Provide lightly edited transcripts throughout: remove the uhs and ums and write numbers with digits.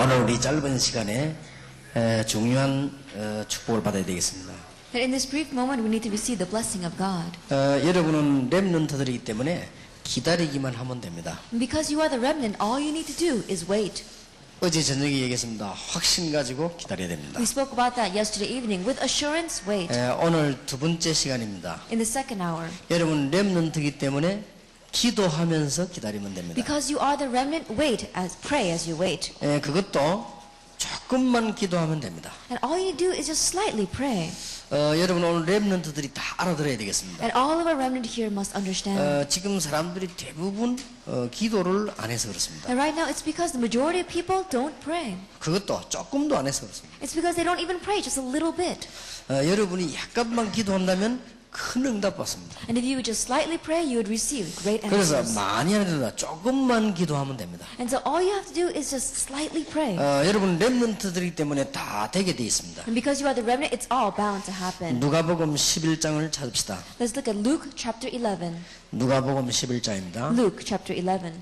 오늘 우리 짧은 시간에 중요한 축복을 받아야 되겠습니다. That in this brief moment we need to receive the blessing of God. 여러분은 렘넌트들이기 때문에 기다리기만 하면 됩니다. And because you are the remnant, all you need to do is wait. 어제 저녁에 얘기했습니다. 확신 가지고 기다려야 됩니다. We spoke about that yesterday evening. With assurance, wait. 오늘 두 번째 시간입니다. In the second hour. 여러분 렘넌트이기 때문에 기도하면서 기다리면 됩니다. Because you are the remnant, pray as you wait. 그것도 조금만 기도하면 됩니다. And all you need to do is just slightly pray. 여러분 오늘 렘넌트들이 다 알아들어야 되겠습니다. And all of our remnant here must understand. 지금 사람들이 대부분 기도를 안 해서 그렇습니다. And right now it's because the majority of people don't pray. 그것도 조금도 안 해서 그렇습니다. It's because they don't even pray just a little bit. 여러분이 약간만 기도한다면 큰 응답 받습니다. And if you would just slightly pray, you would receive great 그래서 answers. 많이 아니라 조금만 기도하면 됩니다. And so all you have to do is just slightly pray. 여러분 렘넌트들이기 때문에 다 되게 돼 있습니다. And because you are the remnant, it's all bound to happen. 누가복음 11장을 찾읍시다. Let's look at Luke chapter 11. 누가복음 11장입니다. Luke chapter 11.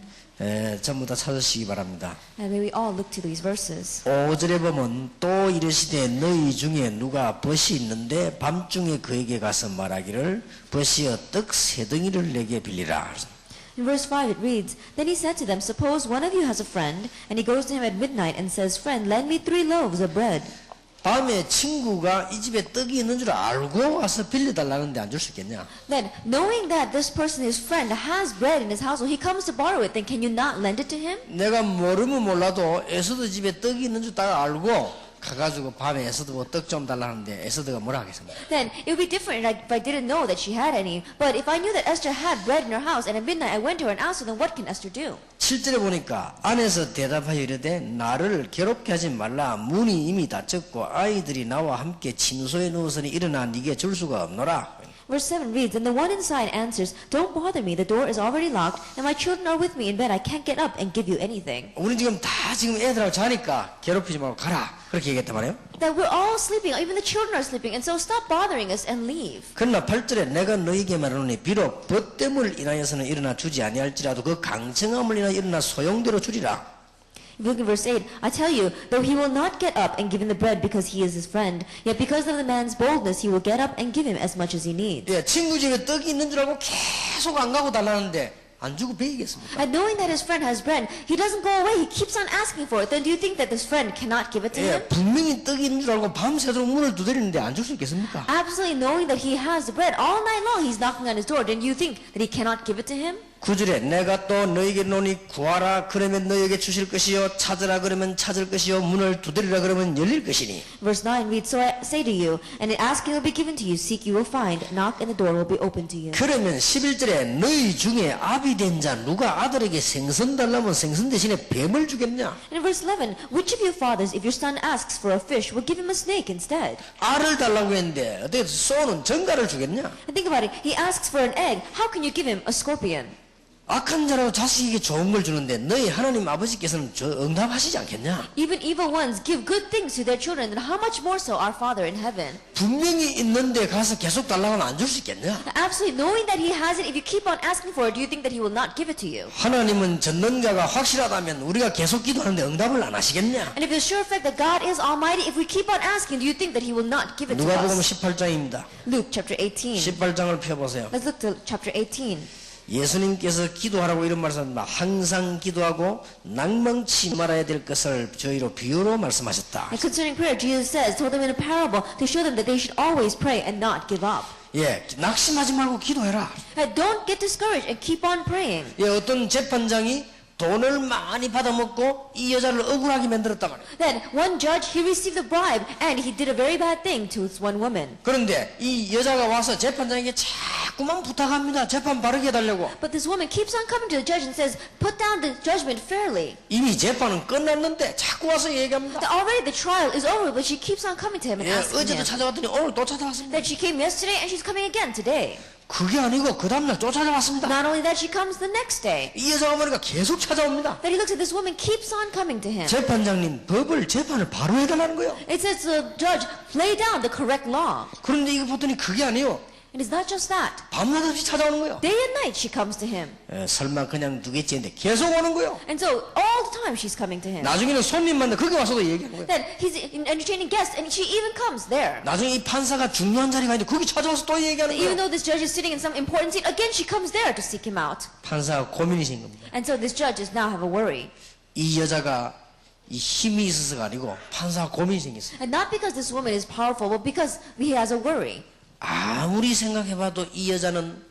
전부 다 찾으시기 바랍니다. And may we all look to these verses. 5절에 보면 또 이르시되 너희 중에 누가 벗이 있는데 밤중에 그에게 가서 말하기를 벗이여 떡 세 덩이를 내게 빌리라. In verse 5 it reads, Then he said to them, Suppose one of you has a friend, and he goes to him at midnight and says, Friend, lend me 3 loaves of bread. 밤에 친구가 이 집에 떡이 있는 줄 알고 와서 빌려달라는데 안 줄 수 있겠냐? Then, knowing that this person, his friend, has bread in his household, he comes to borrow it, then can you not lend it to him? 내가 모르면 몰라도 에서드 집에 떡이 있는 줄 딱 알고 가가지고 밤에 에서드 뭐 떡 좀 달라는데 에서드가 뭐라 하겠습니까? Then it would be different if I didn't know that she had any. But if I knew that Esther had bread in her house and at midnight I went to her and asked her, then what can Esther do? 7절에 보니까 안에서 대답하여 이르되 나를 괴롭게 하지 말라. 문이 이미 닫혔고 아이들이 나와 함께 침소에 누워서니 일어나 네게 줄 수가 없노라. Verse 7 reads, And the one inside answers, Don't bother me, the door is already locked, and my children are with me in bed, I can't get up and give you anything. 우리 지금 애들하고 자니까 괴롭히지 말고 가라. 그렇게 얘기했단 말이에요. That we're all sleeping, even the children are sleeping, and so stop bothering us and leave. 그러나 8절에 내가 너희에게 말하노니 비록 벗됨을 인하여서는 일어나 주지 아니할지라도 그 강청함을 인하여 일어나 소용대로 주리라. If you look at verse 8, I tell you, though he will not get up and give him the bread because he is his friend, yet because of the man's boldness he will get up and give him as much as he needs. 예, 친구 집에 떡이 있는 줄 알고 계속 안 가고 달라는데 안 주고 베이겠습니까? And knowing that his friend has bread, he doesn't go away, he keeps on asking for it. Then do you think that this friend cannot give it to him? 예, 분명히 떡이 있는 줄 알고 밤새도록 문을 두드리는데 안 줄 수 있겠습니까? Absolutely knowing that he has the bread all night long, he's knocking on his door. Then you think that he cannot give it to him? 9절에 내가 또 너에게 노니 구하라 그러면 너에게 주실 것이요 찾으라 그러면 찾을 것이요 문을 두드리라 그러면 열릴 것이니. Verse 9 reads, So I say to you, and in asking will be given to you, seek you will find, knock and the door will be opened to you. 그러면 11절에 너희 중에 아비 된 자 누가 아들에게 생선 달라면 생선 대신에 뱀을 주겠냐? And in verse 11, which of your fathers, if your son asks for a fish, will give him a snake instead? 알을 달라고 했는데 어떻게 쏘는 전갈을 주겠냐? And think about it, he asks for an egg, how can you give him a scorpion? 악한 자라고 자식에게 좋은 걸 주는데 너희 하나님 아버지께서는 응답하시지 않겠냐? Even evil ones give good things to their children, then how much more so our Father in heaven? 분명히 있는데 가서 계속 달라고 하면 안 줄 수 있겠냐? Absolutely, knowing that he has it, if you keep on asking for it, do you think that he will not give it to you? 하나님은 전능자가 확실하다면 우리가 계속 기도하는데 응답을 안 하시겠냐? And if it's sure fact that God is almighty, if we keep on asking, do you think that he will not give it to 누가복음 us? 18장입니다. Luke chapter 18. 18장을 펴보세요. Let's look to chapter 18. 예수님께서 기도하라고 이런 말씀하셨습니다. 항상 기도하고 낭망치 말아야 될 것을 저희로 비유로 말씀하셨다. And concerning prayer, Jesus says, told them in a parable to show them that they should always pray and not give up. 예, 낙심하지 말고 기도해라. And don't get discouraged and keep on praying. 예, 어떤 재판장이 돈을 많이 받아먹고 이 여자를 억울하게 만들었단 말이에요. Then one judge, he received a bribe and he did a very bad thing to this one woman. 그런데 이 여자가 와서 재판장에게 자꾸만 부탁합니다. 재판 바르게 해달라고. But this woman keeps on coming to the judge and says, put down the judgment fairly. 이미 재판은 끝났는데 자꾸 와서 얘기합니다. Already the trial is over, but she keeps on coming to him and 예, asking 어제도 him. 찾아왔더니 오늘 또 찾아왔습니다. That she came yesterday and she's coming again today. 그게 아니고 그 다음날 또 찾아왔습니다. Not only that, she comes the next day. 이 여자가 보니까 계속 찾아옵니다. That he looks at this woman, keeps on coming to him. 재판장님, 재판을 바로 해달라는 거예요. It says to the judge, lay down the correct law. 그런데 이거 보더니 그게 아니에요. And it's not just that. 밤낮 없이 찾아오는 거예요. Day and night she comes to him. 설마 그냥 두겠지 했는데 계속 오는 거예요. And so all the time she's coming to him. 나중에는 손님 만나 거기 와서도 얘기하는 거예요. Then he's entertaining guests and she even comes there. 나중에 이 판사가 중요한 자리가 있는데 거기 찾아와서 또 얘기하는 Even 거예요. though this judge is sitting in some important seat, again she comes there to seek him out. 판사가 고민이 생긴 겁니다. And so this judge is now have a worry. 이 여자가 이 힘이 있어서가 아니고 판사가 고민이 생겼어요. And not because this woman is powerful, but because he has a worry. 아무리 생각해봐도 이 여자는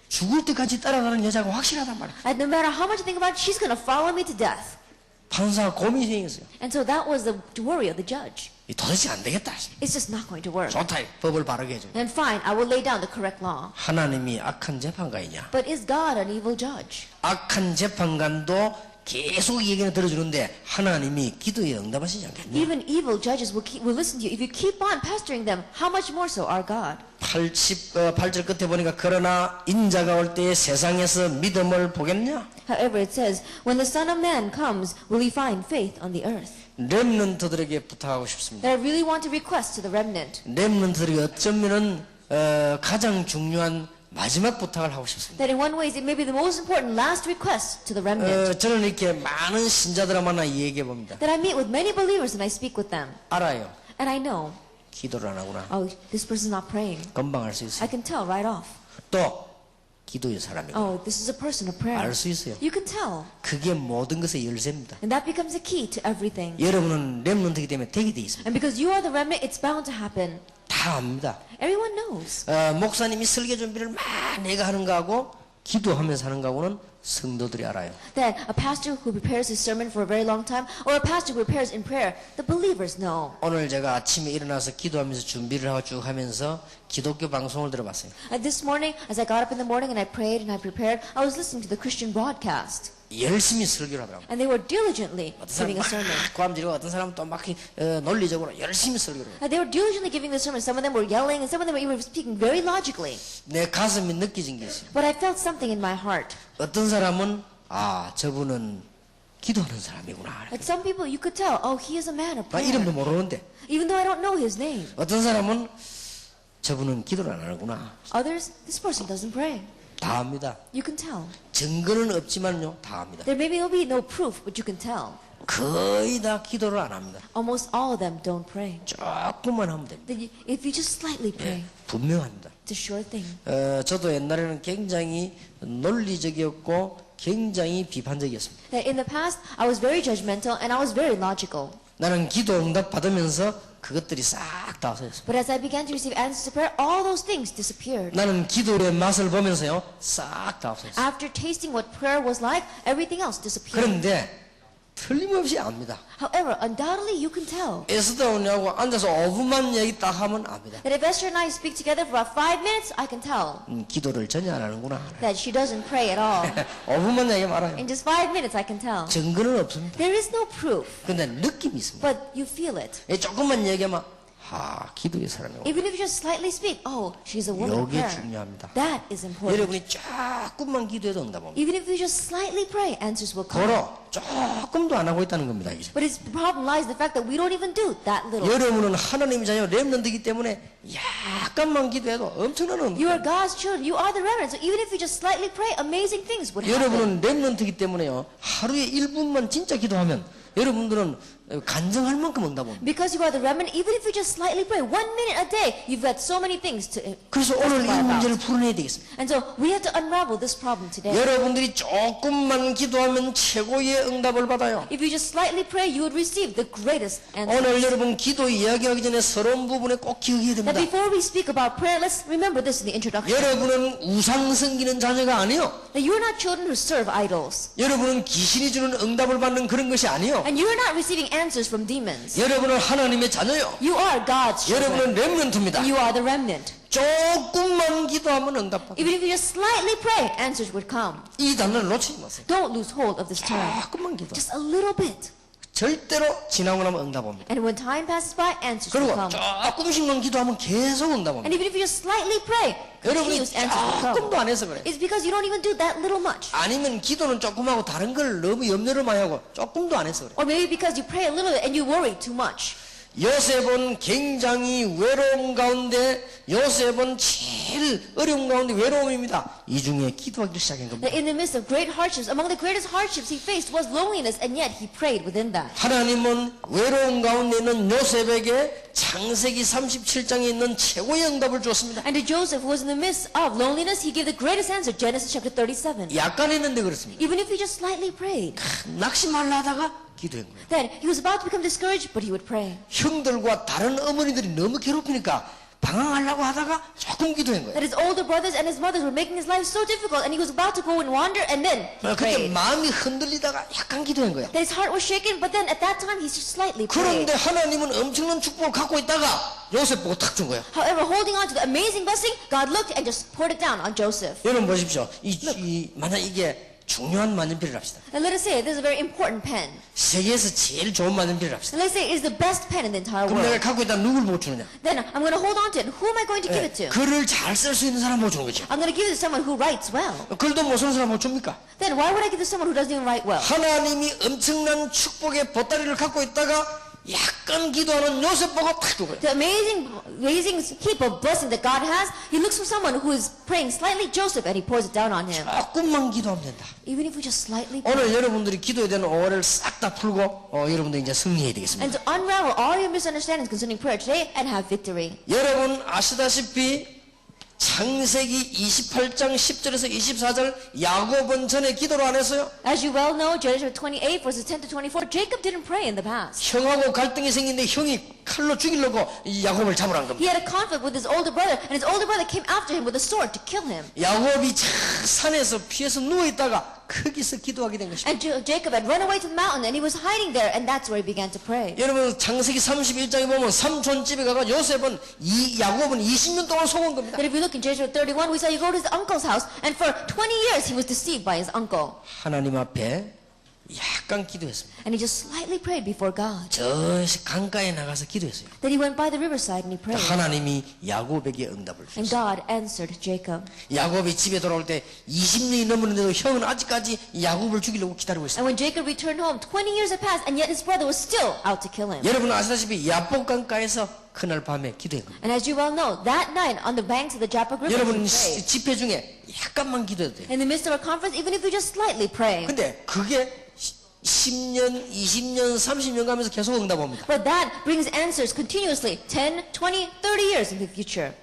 죽을 때까지 따라가는 여자가 확실하단 말이에요. And no matter how much you think about it, she's going to follow me to death. 판사가 고민이 생겼어요. And so that was the worry of the judge. 도대체 안 되겠다. It's just not going to work. 좋다. 법을 바르게 해줘. Then fine, I will lay down the correct law. 하나님이 악한 재판가이냐? But is God an evil judge? 악한 재판관도 계속 얘기는 들어주는데 하나님이 기도에 응답하시지 않겠냐? Even evil judges will listen to you. If you keep on pestering them, how much more so our God? 8절 끝에 보니까 그러나 인자가 올 때에 세상에서 믿음을 보겠냐? However, it says, when the Son of Man comes, will he find faith on the earth? 렘넌트들에게 부탁하고 싶습니다. That I really want to request to the remnant. 렘넌트들이 어쩌면은 가장 중요한 마지막 부탁을 하고 싶습니다. That in one way, it may be the most important last request to the remnant. 저는 이렇게 많은 신자들을 만나 얘기해 봅니다. That I meet with many believers and I speak with them. 알아요. And I know, 기도를 안 하구나. oh, this person's not praying. 금방 알 수 I 있어요. can tell right off. 또 기도의 사람이고 Oh, this is a person of prayer. 알 수 있어요. You can tell. 그게 모든 것의 열쇠입니다. And that becomes a key to everything. 여러분은 렘넌트이기 때문에 되게 돼 있습니다. And because you are the remnant, it's bound to happen. 다 압니다. Everyone knows. 목사님이 설교 준비를 막 내가 하는 거하고 기도하면서 하는 거하고는 성도들이 알아요. That a pastor who prepares his sermon for a very long time, or a pastor who prepares in prayer, the believers know. 오늘 제가 아침에 일어나서 기도하면서 준비를 하고 쭉 하면서 기독교 방송을 들어봤어요. This morning, as I got up in the morning and I prayed and I prepared, I was listening to the Christian broadcast. 열심히 설교를 하더라고요. And they were diligently 어떤 사람은 giving a sermon. 막 고함지르고 어떤 사람은 또 막 논리적으로 열심히 설교를 해요. And they were diligently giving the sermon. Some of them were yelling and some of them were even speaking very logically. 내 가슴이 느껴진 게 있어요. But I felt something in my heart. 어떤 사람은 저분은 기도하는 사람이구나. Like some people, you could tell, oh, he is a man of 나 prayer. 이름도 모르는데. Even though I don't know his name. 어떤 사람은 저분은 기도를 안 하는구나. Others, this person doesn't pray. 다 압니다. You can tell. 증거는 없지만요, 다 압니다. There may be no proof, but you can tell. 거의 다 기도를 안 합니다. Almost all of them don't pray. 조금만 하면 됩니다. If you just slightly pray, 분명합니다. it's a sure thing. 저도 옛날에는 굉장히 논리적이었고 굉장히 비판적이었습니다. That in the past, I was very judgmental and I was very logical. 나는 기도 응답 받으면서 그것들이 싹 다 없어졌습니다. But as I began to receive answers to prayer, all those things disappeared. 나는 기도의 맛을 보면서요, 싹 다 없어졌어요. After tasting what prayer was like, everything else disappeared. 그런데 틀림없이 압니다. However, undoubtedly you can tell 에스더하고 앉아서 5분만 얘기 딱 하면 압니다. that if Esther and I speak together for about 5 minutes, I can tell 기도를 전혀 안 하는구나. that she doesn't pray at all. 5분만 얘기 말아요. In just 5 minutes, I can tell. 증거는 없습니다. There is no proof, 근데 느낌이 있습니다. but you feel it. 조금만 얘기하면 기도의 사람이고. Even if you just slightly speak, oh, she's a woman of 이게 prayer. 중요합니다. That is important. 여러분이 조금만 기도해도 응답합니다. Even if you just slightly pray, answers will come. 고로 조금도 안 하고 있다는 겁니다. 이제. But the problem lies in the fact that we don't even do that little. 여러분은 하나님의 자녀 렘넌트이기 때문에 약간만 기도해도 엄청난 응답. You are God's children. You are the remnant. So even if you just slightly pray, amazing things would happen. 여러분은 렘넌트이기 때문에요. 하루에 1분만 진짜 기도하면 여러분들은 간증할 만큼 응답 옵니다. Because you are the remnant, even if you just slightly pray 1 minute a day, you've got so many things to 그래서 오늘 이 testify 문제를 about. 풀어내야 되겠습니다. And so we have to unravel this problem today. 여러분들이 조금만 기도하면 최고의 응답을 받아요. If you just slightly pray, you would receive the greatest answer. 오늘 여러분 기도 이야기하기 전에 서러운 부분에 꼭 기억해야 That 됩니다. before we speak about prayer, let's remember this in the introduction. 여러분은 우상 섬기는 자녀가 아니요. That you are not children who serve idols. 여러분은 귀신이 주는 응답을 받는 그런 것이 아니요. And you are not receiving answers from demons. 여러분은 하나님의 자녀요. You are God's children. 여러분은 렘넌트입니다. You are the remnant. 조금만 기도하면 응답받아요. Even if you just slightly pray, answers would come. 이 단어를 놓치지 마세요. Don't lose hold of this term. 조금만 기도. Just a little bit. 절대로 지나고 나면 응답 옵니다. And when time passes by, answers will 그리고 come. 조금씩만 기도하면 계속 응답 옵니다. And even if you just slightly pray, 여러분이 continuous answers will come. 조금도 안 해서 그래. It's because you don't even do that little much. 아니면 기도는 조금 하고 다른 걸 너무 염려를 많이 하고 조금도 안 해서 그래. Or maybe because you pray a little bit and you worry too much. 요셉은 굉장히 외로움 가운데 요셉은 제일 어려운 가운데 외로움입니다. 이 중에 기도하기를 시작한 겁니다. That in the midst of great hardships, among the greatest hardships he faced was loneliness, and yet he prayed within that. 하나님은 외로운 가운데 있는 요셉에게 창세기 37장에 있는 최고의 응답을 주었습니다. And to Joseph, who was in the midst of loneliness, he gave the greatest answer, Genesis chapter 37. 약간 했는데 그렇습니다. Even if he just slightly prayed. 낙심하려 하다가 기도한 거예요. Then he was about to become discouraged, but he would pray. 형들과 다른 어머니들이 너무 괴롭히니까 방황하려고 하다가 조금 기도한 거예요. That his older brothers and his mothers were making his life so difficult, and he was about to go and wander, and then he 그때 prayed. 마음이 흔들리다가 약간 기도한 거예요. That his heart was shaken, but then at that time he just slightly prayed. 그런데 하나님은 엄청난 축복을 갖고 있다가 요셉 보고 탁 준 거예요. However, holding on to the amazing blessing, God looked and just poured it down on Joseph. 여러분 보십시오. 만약 이게 중요한 만년필을 합시다. And let us say this is a very important pen. 세계에서 제일 좋은 만년필을 합시다. And let's say it is the best pen in the entire 그럼 내가 world. 갖고 있다 누굴 보고 주느냐? Then I'm going to hold on to it. Who am I going to give it to? 글을 잘 쓸 수 있는 사람 보고 주는 거죠. I'm going to give it to someone who writes well. 글도 못 쓰는 사람 못 줍니까? Then why would I give it to someone who doesn't even write well? 하나님이 엄청난 축복의 보따리를 갖고 있다가 약간 기도하는 요셉 보고 탁 주고요. The amazing heap of blessing that God has, he looks for someone who is praying slightly Joseph, and he pours it down on him. 조금만 기도하면 된다. Even if we just slightly pray. 오늘 여러분들이 기도에 대한 오해를 싹 다 풀고 여러분들 이제 승리해야 되겠습니다. And to unravel all your misunderstandings concerning prayer today and have victory. 여러분 아시다시피 창세기 28장 10절에서 24절 야곱은 전에 기도를 안 했어요. As you well know, Genesis 28 verses 10 to 24, Jacob didn't pray in the past. 형하고 갈등이 생긴데 형이 칼로 죽이려고 이 야곱을 잡으라는 겁니다. He had a conflict with his older brother, and his older brother came after him with a sword to kill him. 야곱이 저 산에서 피해서 누워있다가 거기서 기도하게 된 것입니다. And Jacob had run away to the mountain, and he was hiding there, and that's where he began to pray. 여러분 창세기 31장에 보면 삼촌 집에 가가 요셉은 야곱은 20년 동안 속은 겁니다. But if you look in Genesis 31, we saw he go to his uncle's house, and for 20 years he was deceived by his uncle. 하나님 앞에 약간 기도했습니다. And he just slightly prayed before God. 저 강가에 나가서 기도했어요. Then he went by the riverside and he prayed. 하나님이 야곱에게 응답을 And 주셨어요. God answered Jacob. 야곱이 집에 돌아올 때 20년이 넘었는데도 형은 아직까지 야곱을 죽이려고 기다리고 있어요. And when Jacob returned home, 20 years had passed, and yet his brother was still out to kill him. 여러분 아시다시피 야복 강가에서 그날 밤에 기도한 겁니다. And as you well know, that night on the banks of the Jabbok River, 여러분 he prayed. 집회 중에 약간만 기도해도 돼요. In the midst of a conference, even if you just slightly pray. 근데 그게 10년, 20년, 30년 가면서 계속 응답 옵니다. But that brings answers continuously, 10, 20, 30 years in the future.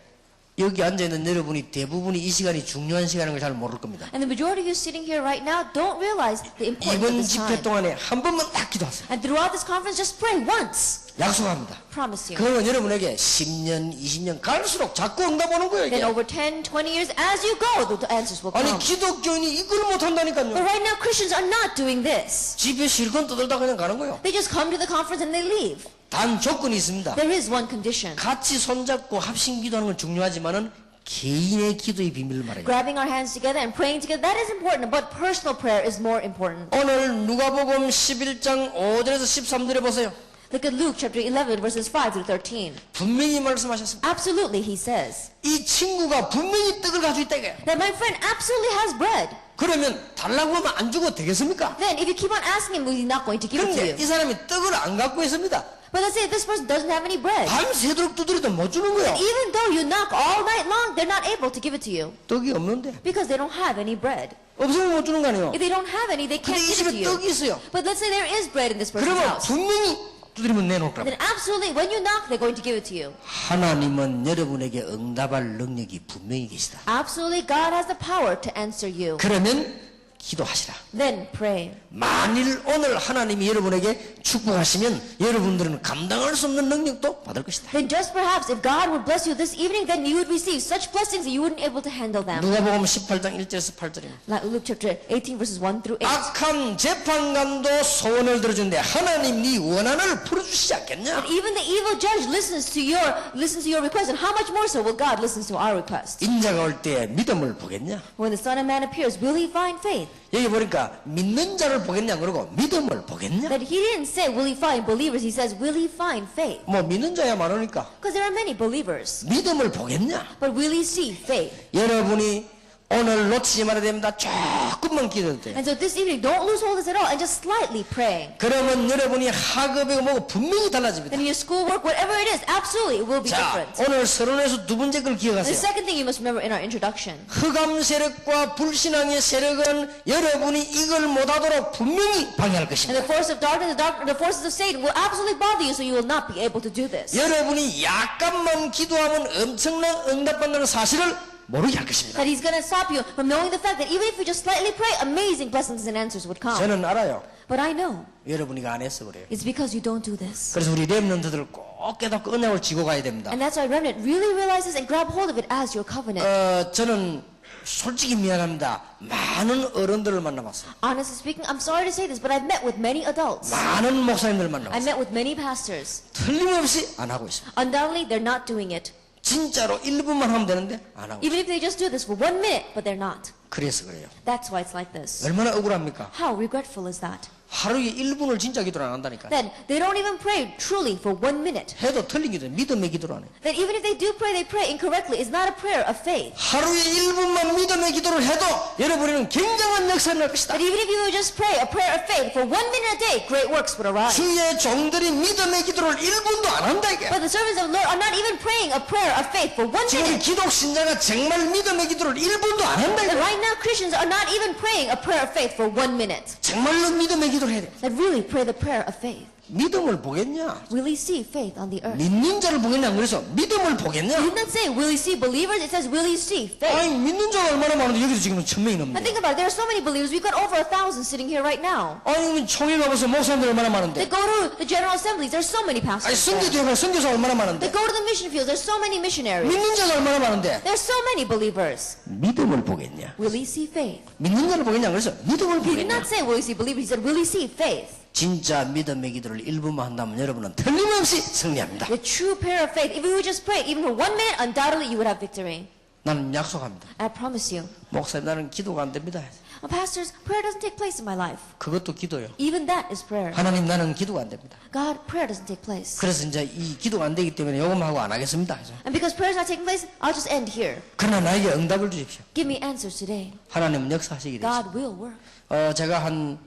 여기 앉아있는 여러분이 대부분이 이 시간이 중요한 시간인 걸 잘 모를 겁니다. And the majority of you sitting here right now don't realize the importance of 이번 this 집회 time. 동안에 한 번만 딱 기도하세요. And throughout this conference, just pray once. 약속합니다. Promise you. 그러면 여러분에게 10년, 20년 갈수록 자꾸 응답 오는 거예요. Then 이게. over 10, 20 years, as you go, the answers will 아니 come. 기독교인이 이걸 못한다니까요. But right now, Christians are not doing this. 집에 실컷 떠들다 그냥 가는 거예요. They just come to the conference and they leave. 단 조건이 있습니다. There is one condition. 같이 손잡고 합심 기도하는 건 중요하지만은 개인의 기도의 비밀을 말해요. Grabbing our hands together and praying together, that is important, but personal prayer is more important. 오늘 누가복음 11장 5절에서 13절에 보세요. Look at Luke chapter 11, verses 5 through 13. 분명히 말씀하셨습니다. Absolutely, he says, 이 친구가 분명히 떡을 가지고 있다 이거예요. that my friend absolutely has bread. 그러면 달라고 하면 안 주고 되겠습니까? Then, if you keep on asking him, well, he's not going to give it to 그런데 you. 이 사람이 떡을 안 갖고 있습니다. But let's say this person doesn't have any bread. 밤새도록 두드려도 못 주는 거예요. Even though you knock all night long, they're not able to give it to you. 떡이 없는데. Because they don't have any bread. 없으면 못 주는 거 아니에요. If they don't have any, they 근데 can't 이 give it to 집에 you. 떡이 있어요. But let's say there is bread in this person's 그러면 house. 분명히 두드리면 내놓으라고. Then absolutely, when you knock, they're going to give it to you. 하나님은 여러분에게 응답할 능력이 분명히 계시다. Absolutely, God has the power to answer you. 그러면 기도하시라. Then pray. 만일 오늘 하나님이 여러분에게 축복하시면 여러분들은 감당할 수 없는 능력도 받을 것이다. Then just perhaps, if God would bless you this evening, then you would receive such blessings that you wouldn't be able to handle them. 누가복음 18장 1절에서 8절입니다. Like Luke chapter 18, verses 1 through 8. 악한 재판관도 소원을 들어주는데 하나님 네 원한을 풀어주시지 않겠냐? And even the evil judge listens to your request, and how much more so will God listen to our request? 인자가 올 때 믿음을 보겠냐? When the Son of Man appears, will he find faith? 여기 보니까 믿는 자를 보겠냐 그러고 믿음을 보겠냐? But he didn't say, will he find believers? He says, will he find faith? 뭐 믿는 자야 많으니까 Because there are many believers. 믿음을 보겠냐? But will he see faith? 여러분이 오늘 놓치지 말아야 됩니다. 조금만 기도해도 돼요. And so this evening, don't lose hold of this at all and just slightly pray. 그러면 여러분이 학업이고 뭐고 분명히 달라집니다. And in your schoolwork, whatever it is, absolutely it will be 자, different. 오늘 서론에서 두 번째 걸 The 기억하세요. second thing you must remember in our introduction. 흑암 세력과 불신앙의 세력은 여러분이 이걸 못하도록 분명히 방해할 And 것입니다. the force of darkness, the forces of Satan will absolutely bother you so you will not be able to do this. 여러분이 약간만 기도하면 엄청난 응답받는 사실을 모르게 할 것입니다. That he's going to stop you from knowing the fact that even if you just slightly pray, amazing blessings and answers would come. 저는 알아요. But I know 여러분이 안 해서 그래요. it's because you don't do this. 그래서 우리 렘넌트들 꼭 깨닫고 은혜를 쥐고 가야 됩니다. And that's why remnant really realizes and grab hold of it as your covenant. 저는 솔직히 미안합니다. 많은 어른들을 만나봤어요. Honestly speaking, I'm sorry to say this, but I've met with many adults. 많은 목사님들을 I 만나봤어요. met with many pastors. 틀림없이 안 하고 있습니다. Undoubtedly, they're not doing it. 진짜로 1분만 하면 되는데 안 하고 있어요. Even if they just do this for 1 minute, but they're not. 그래서 그래요. That's why it's like this. 얼마나 억울합니까? How regretful is that? 하루에 1분을 진짜 기도를 안 한다니까요. Then they don't even pray truly for 1 minute. 해도 틀린 기도, 믿음의 기도를 안 해요. That even if they do pray, they pray incorrectly. It's not a prayer of faith. 하루에 1분만 믿음의 기도를 해도 여러분에는 굉장한 역사를 할 것이다. That even if you would just pray a prayer of faith for 1 minute a day, great works would arise. 주의 종들이 믿음의 기도를 1분도 안 한다 이게. But the servants of the Lord are not even praying a prayer of faith for 1 지금 우리 minute. 기독 신자가 정말 믿음의 기도를 1분도 안 한다 That 이게. right now Christians are not even praying a prayer of faith for 1 minute. 정말로 믿음의 기도를 해야 돼. That really pray the prayer of faith. 믿음을 보겠냐? Will he see faith on the earth? 믿는 자를 보겠냐? 그래서 믿음을 보겠냐? It did not say, will he see believers? It says, will he see faith? 아니 믿는 자가 얼마나 많은데 여기도 지금 1000명이 And 넘는데. think about it. There are so many believers. We've got over 1,000 sitting here right now. 아니 총회 가보세요. 목사님들 얼마나 They 많은데. go to the general assemblies. There's so many 아니 pastors there. 선교도 해봐. 선교사 얼마나 많은데. They go to the mission fields. There's so many missionaries. 믿는 자가 얼마나 많은데. There's so many believers. 믿음을 보겠냐? Will he see faith? 믿는 자를 보겠냐? 그래서 믿음을 He did 보겠냐? not say, will he see believers? He said, will he see faith? 진짜 믿음의 기도를 1분만 한다면 여러분은 틀림없이 승리합니다. The true prayer of faith. If you would just pray even for 1 minute, undoubtedly you would have victory. 나는 약속합니다. I promise you. 목사님 나는 기도가 안 됩니다. Pastors, prayer doesn't take place in my life. 그것도 기도요. Even that is prayer. 하나님 나는 기도가 안 됩니다. God, prayer doesn't take place. 그래서 이제 이 기도가 안 되기 때문에 요금하고 안 하겠습니다. And because prayer is not taking place, I'll just end here. 그러나 나에게 응답을 주십시오. Give me answers today. 하나님은 역사하시게 되십시오. God will work. 제가 한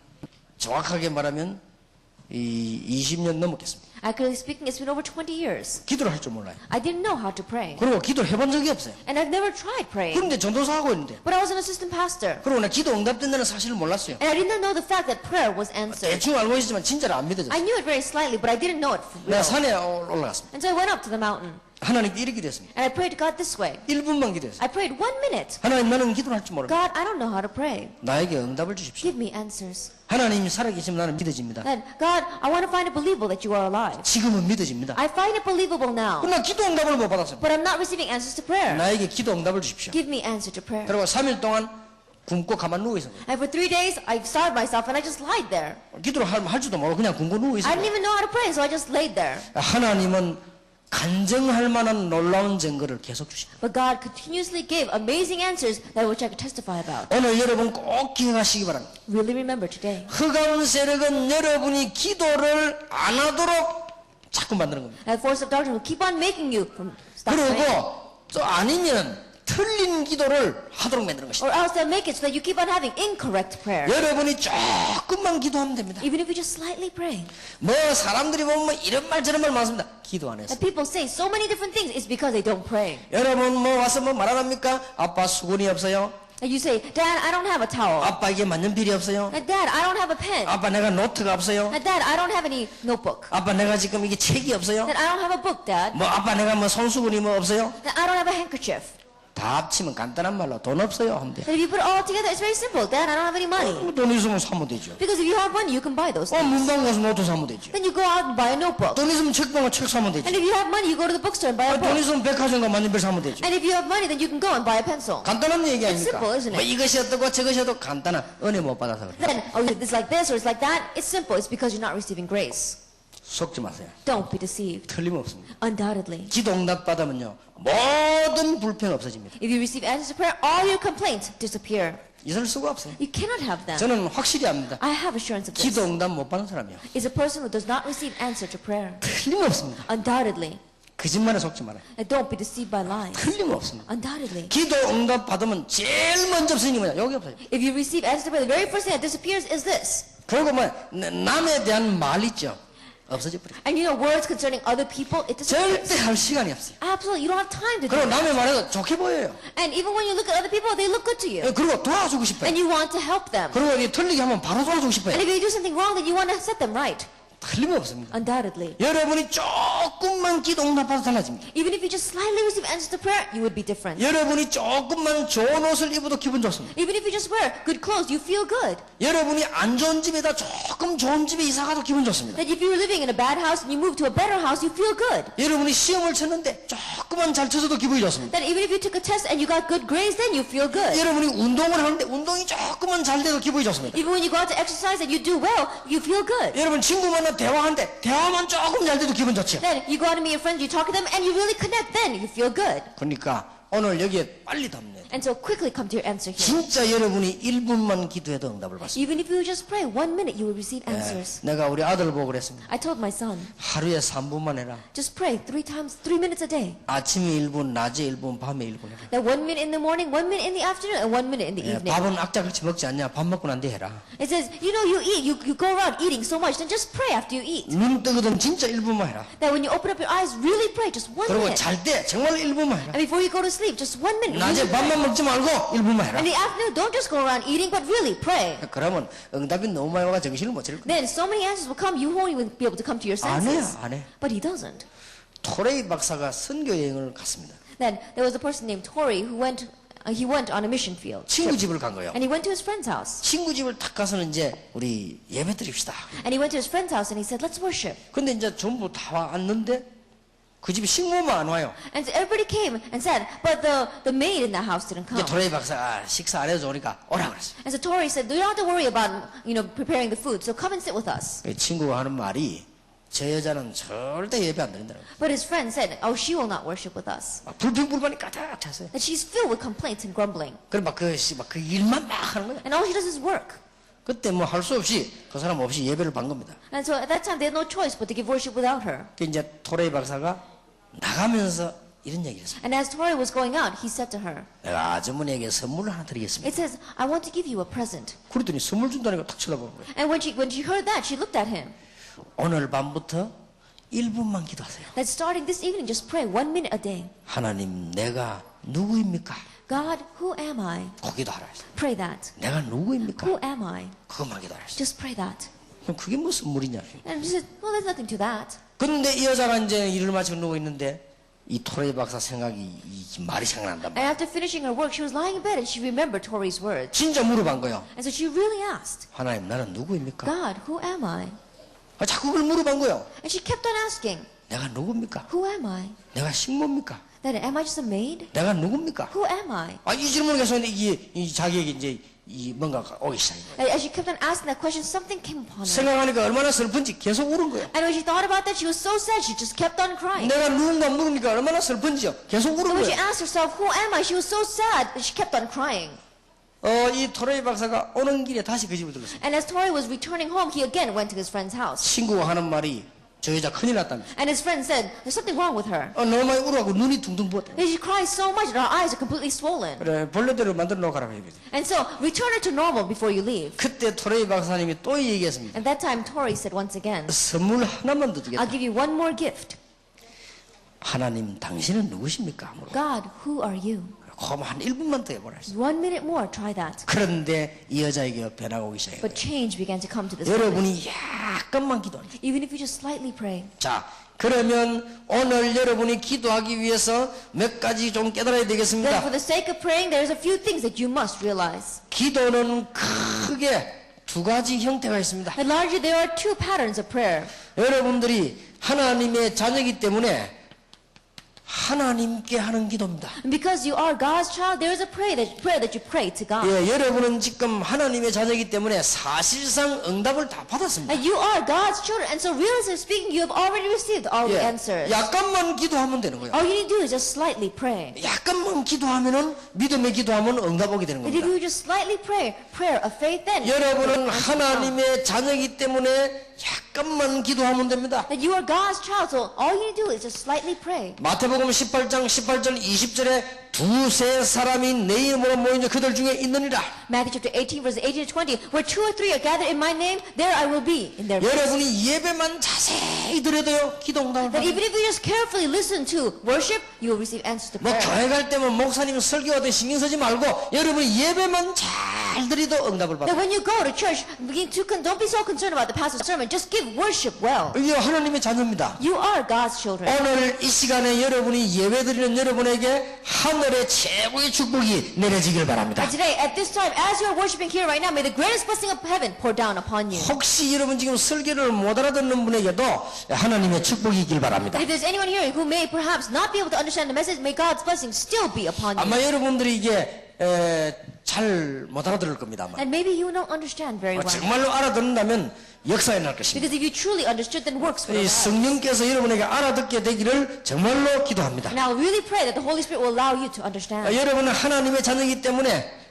정확하게 말하면 이 20년 넘었겠습니다. Accurately speaking, it's been over 20 years. 기도를 할 줄 몰라요. I didn't know how to pray. 그리고 기도를 해본 적이 없어요. And I've never tried praying. 그런데 전도사 하고 있는데 But I was an assistant pastor. 그리고 나 기도 응답된다는 사실을 몰랐어요. And I did not know the fact that prayer was answered. 대충 알고 있지만 진짜로 안 믿어졌어요. I knew it very slightly, but I didn't know it for 내가 real. 산에 올라갔습니다. And so I went up to the mountain. 하나님께 이렇게 됐습니다. And I prayed to God this way. 1분만 기도했어요. I prayed 1 minute. 하나님 나는 기도를 할 줄 모릅니다. God, I don't know how to pray. 나에게 응답을 주십시오. Give me answers. 하나님이 살아계시면 나는 믿어집니다. Then, God, I want to find it believable that you are alive. 지금은 믿어집니다. I find it believable now. 그러나 기도 응답을 못 받았습니다. But I'm not receiving answers to prayer. 나에게 기도 응답을 주십시오. Give me answer to prayer. 그리고 3일 동안 굶고 가만 누워 있었어요. And for 3 days, I starved myself and I just lied there. 기도를 할 줄도 모르고 그냥 굶고 누워 I 있었어요. didn't even know how to pray, so I just laid there. 하나님은 간증할 만한 놀라운 증거를 계속 주십니다. But God continuously gave amazing answers that which I could testify about. 오늘 여러분 꼭 기억하시기 바랍니다. Really remember today. 흑암 세력은 여러분이 기도를 안 하도록 자꾸 만드는 겁니다. That force of darkness will keep on making you from stop praying. 그리고 또 아니면 틀린 기도를 하도록 만드는 것입니다. Or else they'll make it so that you keep on having incorrect prayer. 여러분이 조금만 기도하면 됩니다. Even if you just slightly pray. 뭐 사람들이 보면 이런 말 저런 말 많습니다. 기도 안 해서. And people say so many different things. It's because they don't pray. 여러분 뭐 와서 뭐 말하랍니까? 아빠 수건이 없어요. And you say, Dad, I don't have a towel. 아빠에게 만년필이 없어요. And Dad, I don't have a pen. 아빠 내가 노트가 없어요. And Dad, I don't have any notebook. 아빠 내가 지금 이게 책이 없어요. And I don't have a book, Dad. 뭐 아빠 내가 뭐 손수건이 뭐 없어요. And I don't have a handkerchief. 다 합치면 간단한 말로 돈 없어요 하면 돼. And if you put it all together, it's very simple. Dad, I don't have any money. 돈 있으면 사면 되죠. Because if you have money, you can buy those things. 문방 가서 노트 사면 되죠. Then you go out and buy a notebook. 돈 있으면 책 보면 책 사면 되죠. And if you have money, you go to the bookstore and buy a 돈 book. 있으면 백화점 가 만년필 사면 되죠. And if you have money, then you can go and buy a pencil. 간단한 얘기 It's 아닙니까? simple, isn't it? 뭐 이것이 어떻고 저것이 어떻고 간단한 은혜 못 받아서 그래요. Then, oh, it's like this or it's like that. It's simple. It's because you're not receiving grace. 속지 마세요. Don't be deceived. 틀림없습니다. Undoubtedly. 기도 응답 받으면요 모든 불평 없어집니다. If you receive answers to prayer, all your complaints disappear. 있을 수가 없어요. You cannot have them. 저는 확실히 압니다. I have assurance of this. 기도 응답 못 받는 사람이요 Is a person who does not receive answer to prayer. 틀림없습니다. Undoubtedly. 거짓말에 속지 말아요. And don't be deceived by lies. 틀림없습니다. Undoubtedly. 기도 응답 받으면 제일 먼저 쓰는 게 뭐냐? 여기 없어요. If you receive answer prayer, the very first thing that disappears is this. 그리고 뭐 남에 대한 말 있죠. 없어져 버려요. And you know, words concerning other people, it disappears. 절대 할 시간이 없어요. Absolutely, you don't have time to do 그리고 that. 남의 말해도 좋게 보여요. And even when you look at other people, they look good to you. 그리고 도와주고 싶어요. And you want to help them. 그리고 틀리게 하면 바로 도와주고 싶어요. And if you do something wrong, then you want to set them right. 틀림없습니다. Undoubtedly. 여러분이 조금만 기도 응답받아 달라집니다. Even if you just slightly receive answers to prayer, you would be different. 여러분이 조금만 좋은 옷을 입어도 기분 좋습니다. Even if you just wear good clothes, you feel good. 여러분이 안 좋은 집에다 조금 좋은 집에 이사가도 기분 좋습니다. That if you were living in a bad house and you move to a better house, you feel good. 여러분이 시험을 쳤는데 조금만 잘 쳐서도 기분이 좋습니다. That even if you took a test and you got good grades, then you feel good. 여러분이 운동을 하는데 운동이 조금만 잘 돼도 기분이 좋습니다. Even when you go out to exercise and you do well, you feel good. 여러분 친구 만나 대화하는데 대화만 조금 잘 돼도 기분 좋죠. Then you go out to meet your friends, you talk to them, and you really connect, then you feel good. 그러니까 오늘 여기에 빨리 답니다. And so quickly come to your answer here. 진짜 여러분이 1분만 기도해도 응답을 받습니다. Even if you just pray 1 minute, you will receive answers. 내가 우리 아들 보고 그랬습니다. I told my son, 하루에 3분만 해라. just pray 3 minutes a day. 아침에 1분, 낮에 1분, 밤에 1분 해라. That 1 minute in the morning, 1 minute in the afternoon, and 1 minute in the evening. 밥은 악자같이 먹지 않냐? 밥 먹고 난 뒤에 해라. It says, you know, you eat, you go around eating so much, then just pray after you eat. 눈 뜨거든 진짜 1분만 해라. That when you open up your eyes, really pray just 1 그리고 minute. 잘 때 정말 1분만 해라. And before you go to sleep, just 1 minute. 낮에 Really pray. 밥만 먹지 말고 1분만 해라. In the afternoon, don't just go around eating, but really pray. 그러면 응답이 너무 많이 와가 정신을 못 차릴 거야. Then so many answers will come, you won't even be able to come to your 안 해요, senses. 안 해. But he doesn't. 토레이 박사가 선교 여행을 갔습니다. Then there was a person named Tori who went on a mission field. 친구 집을 간 거예요. And he went to his friend's house. 친구 집을 딱 가서는 이제 우리 예배 드립시다. And he went to his friend's house and he said, let's worship. 근데 이제 전부 다 왔는데 그 집에 식모만 안 와요. And so everybody came and said, but the maid in the house didn't come. 이제 토레이 박사가 식사 안 해도 좋으니까 오라 그랬어요. And so Tori said, you don't have to worry about, preparing the food, so come and sit with us. 그 친구가 하는 말이 저 여자는 절대 예배 안 드린다는 거예요. But his friend said, oh, she will not worship with us. 막 불평불만이 가득 찼어요. That she's filled with complaints and grumbling. 그럼 막 그 일만 막 하는 거예요. And all she does is work. 그때 뭐 할 수 없이 그 사람 없이 예배를 반 겁니다. And so at that time, they had no choice but to give worship without her. 그 이제 토레이 박사가 나가면서 이런 얘기를 했습니다. And as Tori was going out, he said to her, 내가 아주머니에게 선물을 하나 드리겠습니다. it says, I want to give you a present. 그랬더니 선물 준다니까 탁 쳐다보는 거예요. And when she heard that, she looked at him. 오늘 밤부터 1분만 기도하세요. That starting this evening, just pray 1 minute a day. 하나님, 내가 누구입니까? God, who am I? 그 기도하라 했어요. Pray that. 내가 누구입니까? Who am I? 그것만 기도하라 했어요. Just pray that. 그럼 그게 뭐 선물이냐? And she said, well, there's nothing to that. 그런데 이 여자가 이제 일을 마치고 누워 있는데 이 토레이 박사 생각이 이 말이 생각난단 And 말이야. after finishing her work, she was lying in bed and she remembered Tori's words. 진짜 물어본 거예요. And so she really asked, 하나님, 나는 누구입니까? God, who am I? 자꾸 그걸 물어본 거예요. And she kept on asking, 내가 누굽니까? who am I? 내가 식모입니까? Then am I just a maid? 내가 누굽니까? Who am I? 이 질문을 계속 했는데 이 자기에게 이제 이 뭔가 오기 시작한 거예요. As she kept on asking that question, something came upon her. 생각하니까 얼마나 슬픈지 계속 울은 거예요. And when she thought about that, she was so sad, she just kept on crying. 내가 누군가 물으니까 얼마나 슬픈지요. 계속 So 울은 when she 거예요. asked herself, who am I? She was so sad that she kept on crying. 이 토레이 박사가 오는 길에 다시 그 집을 들렀어요. And as Tori was returning home, he again went to his friend's house. 친구가 하는 말이 저 여자 큰일 났답니다. And his friend said, there's something wrong with her. 너무 많이 울어갖고 눈이 둥둥 부었다. And she cries so much that her eyes are completely swollen. 그래 본래대로 만들어 놓으라고 해야 돼. And so, return her to normal before you leave. 그때 토레이 박사님이 또 얘기했습니다. At that time, Tori said once again, 선물 하나만 더 주겠다. I'll give you one more gift. 하나님, 당신은 누구십니까? 물어. God, who are you? 그럼 한 1분만 더 해보라 했어요. 1 minute more, try that. 그런데 이 여자에게 변화가 오기 시작해요. But change began to come to this woman. 여러분이 약간만 기도하는 거예요. Even if you just slightly pray. 자, 그러면 오늘 여러분이 기도하기 위해서 몇 가지 좀 깨달아야 Then for 되겠습니다. the sake of praying, there's a few things that you must realize. 기도는 크게 두 가지 형태가 있습니다. And largely, there are 2 patterns of prayer. 여러분들이 하나님의 자녀이기 때문에 하나님께 하는 기도입니다. And because you are God's child, there is a prayer that you pray to God. 예, 여러분은 지금 하나님의 자녀이기 때문에 사실상 응답을 다 받았습니다. And you are God's children, and so realistically speaking, you have already received all the answers. 약간만 기도하면 되는 거예요. All you need to do is just slightly pray. 약간만 기도하면은 믿음의 기도하면 응답 오게 되는 And if 겁니다. you just slightly pray, prayer of faith, then 여러분은 answers come. 하나님의 자녀이기 때문에 약간만 기도하면 됩니다. That you are God's child, so all you do is just slightly pray. 마태복음 18장 18절 20절에 두세 사람이 내 이름으로 모인 그들 중에 있느니라. Matthew chapter 18, verses 18 to 20. Where 2 or 3 are gathered in my name, there I will be in their midst. 여러분이 예배만 자세히 들여도요 기도 응답을 That 받아요. even if you just carefully listen to worship, you will receive answers to 뭐 prayer. 교회 갈 때면 목사님 설교하듯 신경 쓰지 말고 여러분이 예배만 잘 드려도 응답을 That 받아요. when you go to church, don't be so concerned about the pastor's sermon. Just give worship well. 이게 하나님의 자녀입니다. You are God's children. 오늘 이 시간에 여러분이 예배드리는 여러분에게 하늘의 최고의 축복이 내려지길 바랍니다. And today, at this time, as you are worshiping here right now, may the greatest blessing of heaven pour down upon you. 혹시 여러분 지금 설교를 못 알아듣는 분에게도 하나님의 축복이 있길 바랍니다. And if there's anyone here who may perhaps not be able to understand the message, may God's blessing still be upon you. 아마 여러분들이 이게 잘 못 알아들을 겁니다. 아마. And maybe you don't understand very well. 정말로 알아듣는다면 역사에 날 것입니다. Because if you truly understood, then works will 이 arise. 성령께서 여러분에게 알아듣게 되기를 정말로 기도합니다. And I really pray that the Holy Spirit will allow you to understand. 여러분은 하나님의 자녀이기 때문에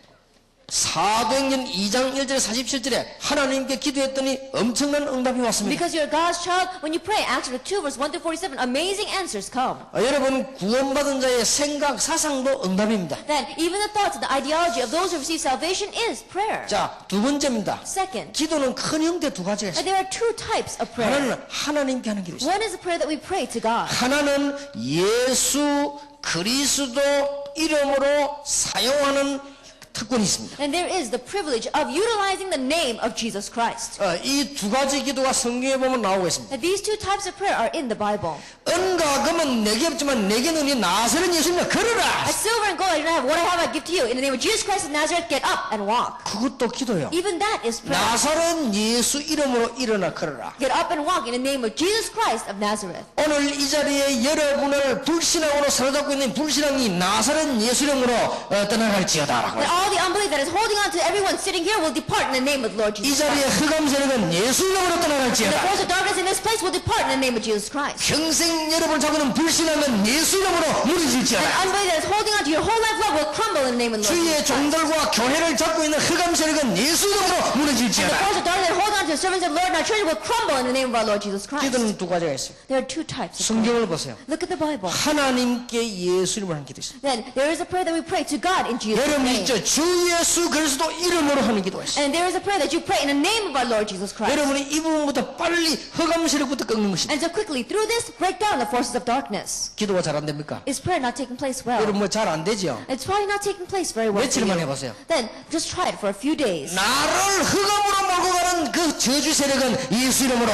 사도행전 2장 1절 47절에 하나님께 기도했더니 엄청난 응답이 왔습니다. Because you're God's child, when you pray, Acts chapter 2, verse 1 through 47, amazing answers come. 여러분 구원받은 자의 생각, 사상도 응답입니다. Then, even the thoughts and the ideology of those who receive salvation is prayer. 자, 두 번째입니다. Second, 기도는 큰 형태 두 가지가 있습니다. there are two types of prayer. 하나는 하나님께 하는 기도 있습니다. One is the prayer that we pray to God. 하나는 예수 그리스도 이름으로 사용하는 특권이 있습니다. And there is the privilege of utilizing the name of Jesus Christ. 이 두 가지 기도가 성경에 보면 나오고 있습니다. And these two types of prayer are in the Bible. 은과 금은 내게 없지만 내게는 이 나사렛 예수님을 걸어라. As silver and gold I don't have, what I have I give to you. In the name of Jesus Christ of Nazareth, get up and walk. 그것도 기도요. Even that is prayer. 나사렛 예수 이름으로 일어나 걸어라. Get up and walk in the name of Jesus Christ of Nazareth. 오늘 이 자리에 여러분을 불신앙으로 사로잡고 있는 불신앙이 나사렛 예수 이름으로 떠나갈지어다라고. That all the unbelief that is holding on to everyone sitting here will depart in the name of the Lord 이 Jesus 자리에 Christ. 흑암 세력은 예수 이름으로 And the 떠나갈지어다. force of darkness in this place will depart in the name of Jesus Christ. 평생 여러분을 잡고 있는 불신앙은 예수 이름으로 And 무너질지어다. unbelief that is holding on to your whole life love will crumble in the name of the Lord 주의 Jesus Christ. 종들과 교회를 잡고 있는 흑암 세력은 예수 이름으로 And the 무너질지어다. force of darkness that hold on to the servants of the Lord and our church will crumble in the name of our Lord Jesus Christ. 기도는 두 가지가 있어요. There are two types of prayer. 성경을 보세요. Look at the Bible. 하나님께 예수 이름으로 하는 기도 있어요. Then there is a prayer that we pray to God in Jesus' 여러분 name. 있죠? 주 예수 그리스도 이름으로 하는 기도가 있어요. And there is a prayer that you pray in the name of our Lord Jesus Christ. 여러분이 이 부분부터 빨리 흑암 세력부터 꺾는 것입니다. And so quickly, through this, break down the forces of darkness. 기도가 잘 안 됩니까? Is prayer not taking place well? 여러분 뭐 잘 안 되죠? It's probably not taking place very well for 며칠만 you. 해보세요. Then just try it for a few days. 나를 흑암으로 몰고 가는 그 저주 세력은 예수 이름으로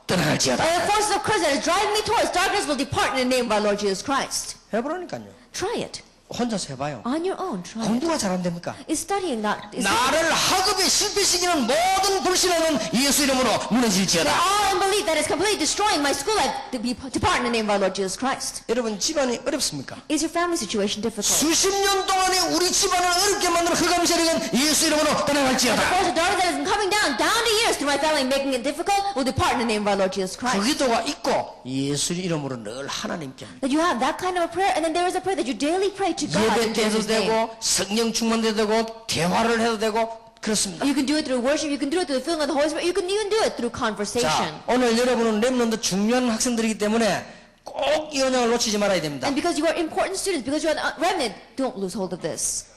떠나갈지어다. And the forces of curse that is driving me towards darkness will depart in the name of our Lord Jesus Christ. 해보라니까요. Try it. 혼자서 해봐요. On your own, try it. 공부가 잘 안 됩니까? Is studying not... Is 나를 학업에 실패시키는 모든 불신앙은 예수 이름으로 무너질지어다. all unbelief that is completely destroying my school life to be depart in the name of our Lord Jesus Christ. 여러분 집안이 어렵습니까? Is your family situation difficult? 수십 년 동안에 우리 집안을 어렵게 만드는 흑암 세력은 예수 이름으로 The 떠나갈지어다. force of darkness that has been coming down to years through my family, making it difficult, will depart in the name of our Lord Jesus 그 Christ. 기도가 있고 예수 이름으로 늘 하나님께 합니다. That you have that kind of a prayer, and then there is a prayer that you daily pray to God in 예배 때도 Jesus' name. 되고 성령 충만도 되고 대화를 해도 되고 그렇습니다. You can do it through worship, you can do it through the filling of the Holy Spirit, you can even do it through conversation. 자, 오늘 여러분은 렘넌트 중요한 학생들이기 때문에 꼭 이 언약을 놓치지 말아야 됩니다. And because you are important students, because you are the remnant, don't lose hold of this.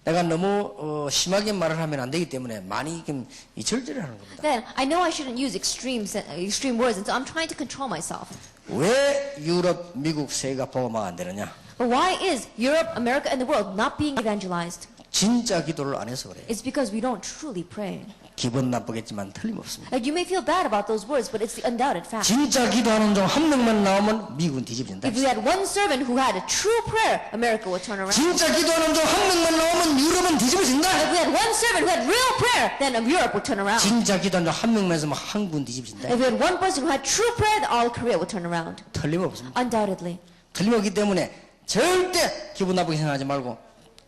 내가 너무 심하게 말을 하면 안 되기 때문에 많이 이 절제를 하는 겁니다. Then, I know I shouldn't use extreme words, and so I'm trying to control myself. 왜 유럽, 미국 세계가 복음화가 안 되느냐? But why is Europe, America, and the world not being evangelized? 진짜 기도를 안 해서 그래요. It's because we don't truly pray. 기분 나쁘겠지만 틀림없습니다. Like you may feel bad about those words, but it's the undoubted fact. 진짜 기도하는 종 한 명만 나오면 미국은 뒤집어진다. If we had one servant who had a true prayer, America would turn around. 진짜 기도하는 종 한 명만 나오면 유럽은 뒤집어진다. If we had one servant who had real prayer, then Europe would turn around. 진짜 기도하는 종 한 명만 있으면 한국은 뒤집어진다. If we had one person who had true prayer, then all Korea would turn around. 틀림없습니다. Undoubtedly. 틀림없기 때문에 절대 기분 나쁘게 생각하지 말고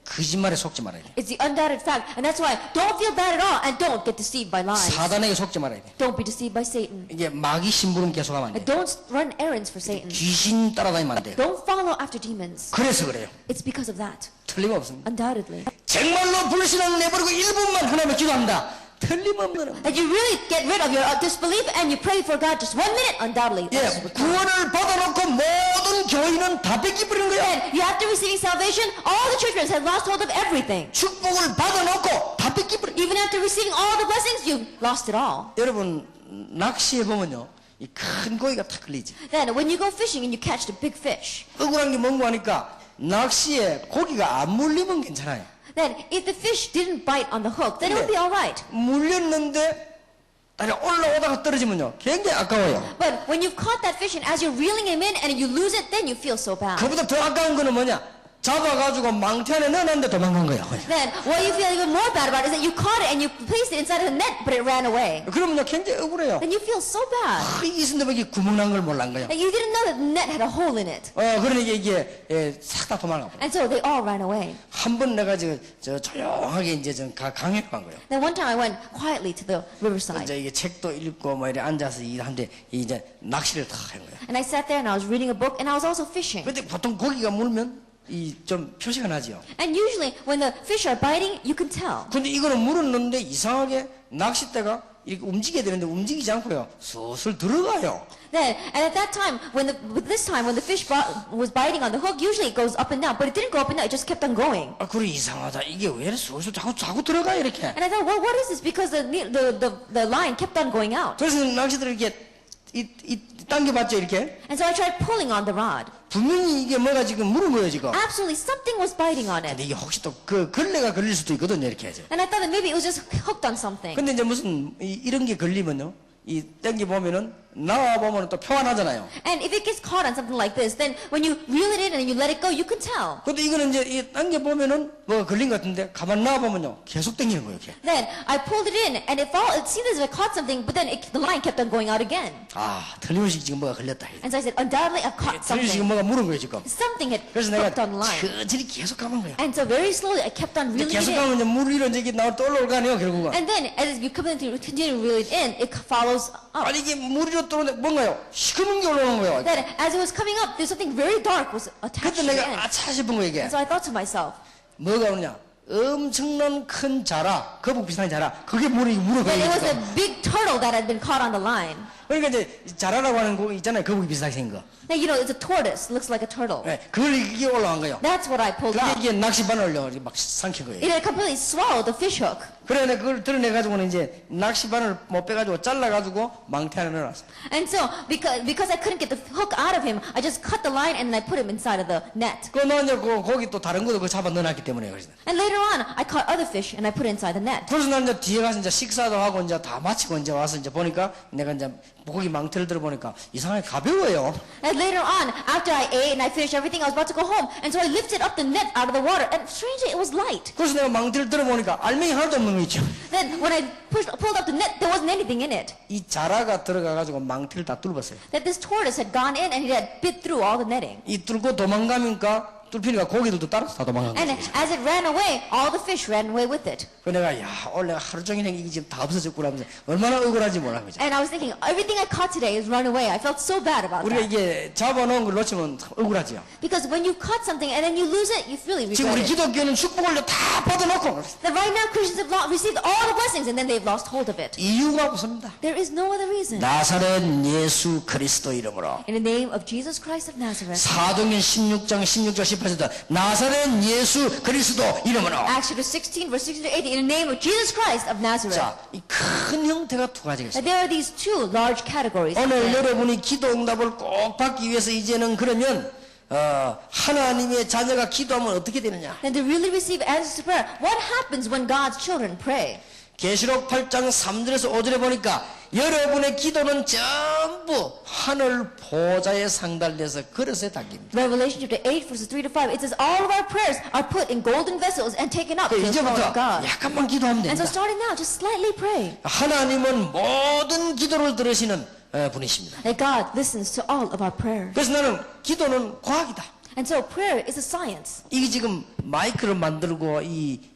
거짓말에 속지 말아야 돼. It's the undoubted fact, and that's why don't feel bad at all, and don't get deceived by lies. 사단에게 속지 말아야 돼. Don't be deceived by Satan. 이게 마귀 심부름 계속하면 안 돼. And don't run errands for Satan. 귀신 따라다니면 안 돼. Don't follow after demons. 그래서 그래요. It's because of that. 틀림없습니다. Undoubtedly. 정말로 불신앙 내버리고 1분만 하나님을 기도한다. 틀림없는 은. That you really get rid of your disbelief and you pray for God just 1 minute, undoubtedly. 예, that's what counts. 구원을 받아놓고 모든 교인은 다 뺏기버린 거예요. And you after receiving salvation, all the church members have lost hold of everything. 축복을 받아놓고 다 뺏기버린 거예요. Even after receiving all the blessings, you've lost it all. 여러분 낚시해 보면요, 이 큰 고기가 탁 걸리지. Then when you go fishing and you catch the big fish, 억울한 게 뭔가 하니까 낚시에 고기가 안 물리면 괜찮아요. then if the fish didn't bite on the hook, then it would be all right. 물렸는데 다리 올라오다가 떨어지면요, 굉장히 아까워요. But when you've caught that fish and as you're reeling him in and you lose it, then you feel so bad. 그보다 더 아까운 거는 뭐냐? 잡아가지고 망태 안에 넣어놨는데 도망간 거예요. Then what you feel even more bad about is that you caught it and you placed it inside of the net, but it ran away. 그러면요, 굉장히 억울해요. Then you feel so bad. 있었는데 왜 이게 구멍 난 걸 몰란 거예요. Like you didn't know that the net had a hole in it. 그러니까 이게 싹 다 도망가 버려. And so they all ran away. 한 번 내가 저 조용하게 이제 좀 강연 간 거예요. Then one time I went quietly to the riverside. 이제 이게 책도 읽고 뭐 이렇게 앉아서 일하는데 이제 낚시를 다 한 거예요. And I sat there and I was reading a book and I was also fishing. 근데 보통 고기가 물면 이 좀 표시가 나지요. And usually when the fish are biting, you can tell. 근데 이거는 물었는데 이상하게 낚싯대가 이렇게 움직여야 되는데 움직이지 않고요, 슬슬 들어가요. Then, and at that time, when the fish was biting on the hook, usually it goes up and down, but it didn't go up and down, it just kept on going. 그래 이상하다. 이게 왜 슬슬 자꾸 들어가 이렇게. And I thought, well, what is this? Because the line kept on going out. 그래서 낚시대를 이렇게 당겨봤죠 이렇게. And so I tried pulling on the rod. 분명히 이게 뭐가 지금 물은 거예요 지금. Absolutely, something was biting on it. 근데 이게 혹시 또 그 걸레가 걸릴 수도 있거든요 이렇게 해서. And I thought that maybe it was just hooked on something. 근데 이제 무슨 이런 게 걸리면요, 이 당겨 보면은 나와 보면은 또 표가 나잖아요. And if it gets caught on something like this, then when you reel it in and you let it go, you can tell. 근데 이거는 이제 이 당겨 보면은 뭐가 걸린 것 같은데 가만 나와 보면요, 계속 당기는 거예요 이렇게. Then I pulled it in, and it seemed as if I caught something, but then the line kept on going out again. 아, 틀림없이 지금 뭐가 걸렸다. And so I said, undoubtedly I've caught 틀림없이 지금 something. 뭐가 물은 거예요 지금. Something had 그래서 내가 hooked on the line. 천천히 계속 가만 거예요. And so very slowly I kept on reeling it 계속 in. 가면 이제 물 위로 이제 나올 또 올라올 거 아니에요 결국은. And then as you continue to reel it in, it follows up. 아니 이게 물 위로 들어오는데 뭔가요? 시커먼 게 올라오는 거예요. Then as it was coming up, there's something very dark was attached 그때 to the 내가 end. 아차 싶은 거 이게. And so I thought to myself, 뭐가 오느냐? 엄청난 큰 자라, 거북 비슷한 자라. 그게 물어 that it was 거예요. a big turtle that had been caught on the line. 그러니까 이제 자라라고 하는 거 있잖아요. 거북이 비슷하게 생긴 거. Now, you know, it's a tortoise, looks like a turtle. 네, 그걸 이게 올라간 거예요. That's what I pulled 그게 up. 이게 낚시바늘로 이렇게 막 삼킨 거예요. It had completely swallowed the fish hook. 그래 내가 그걸 드러내가지고는 이제 낚시바늘 못 빼가지고 잘라가지고 망태 안에 넣어놨어. And so, because I couldn't get the hook out of him, I just cut the line and then I put him inside of the net. 그거 넣으그 거기 또 다른 것도 그 잡아 넣어놨기 때문에 그래서. And later on, I caught other fish and I put it inside the net. 그래서 난 이제 뒤에 가서 이제 식사도 하고 이제 다 마치고 이제 와서 이제 보니까 내가 이제 고기 망태를 들어보니까 이상하게 가벼워요. And later on, after I ate and I finished everything, I was about to go home. And so I lifted up the net out of the water, and strangely, it was light. 그래서 내가 망태를 들어보니까 알맹이 하나도 없는 거 있죠. Then when I pulled up the net, there wasn't anything in it. 이 자라가 들어가가지고 망태를 다 뚫었어요. That this tortoise had gone in and it had bit through all the netting. 이 뚫고 도망가니까 뚫히니까 고기들도 따라서 다 도망간 And 거죠. as it ran away, all the fish ran away with it. 그 내가 야 오늘 내가 하루 종일 이게 지금 다 없어졌구나 하면서 얼마나 억울한지 몰라 그죠. And I was thinking, everything I caught today is run away. I felt so bad about 우리가 that. 이게 잡아놓은 걸 놓치면 억울하지요. Because when you caught something and then you lose it, you really 지금 우리 regret it. 기독교는 축복을 다 받아놓고 That right now Christians have received all the blessings and then they've lost hold of it. 이유가 없습니다. There is no other reason. 나사렛 예수 그리스도 이름으로 In the name of Jesus Christ of Nazareth. 사도행전 16장 16절 18절 나사렛 예수 그리스도 이름으로. Acts chapter 16, verse 16 to 18. In the name of Jesus Christ of Nazareth. 자, 이 큰 형태가 두 가지가 있습니다. That there are these two large categories. 오늘 여러분이 기도 응답을 꼭 받기 위해서 이제는 그러면 하나님의 자녀가 기도하면 어떻게 되느냐? Then to really receive answers to prayer, what happens when God's children pray? 계시록 8장 3절에서 5절에 보니까 여러분의 기도는 전부 하늘 보좌에 상달돼서 그릇에 담깁니다. Revelation chapter 8, verses 3 to 5. It says all of our prayers are put in golden vessels and taken up to the throne 이제부터 of God. 약간만 기도하면 And so 됩니다. starting now, just slightly pray. 하나님은 모든 기도를 들으시는 분이십니다. That God listens to all of our prayers. 그래서 나는 기도는 과학이다. And so prayer is a science. 이게 지금 마이크를 만들고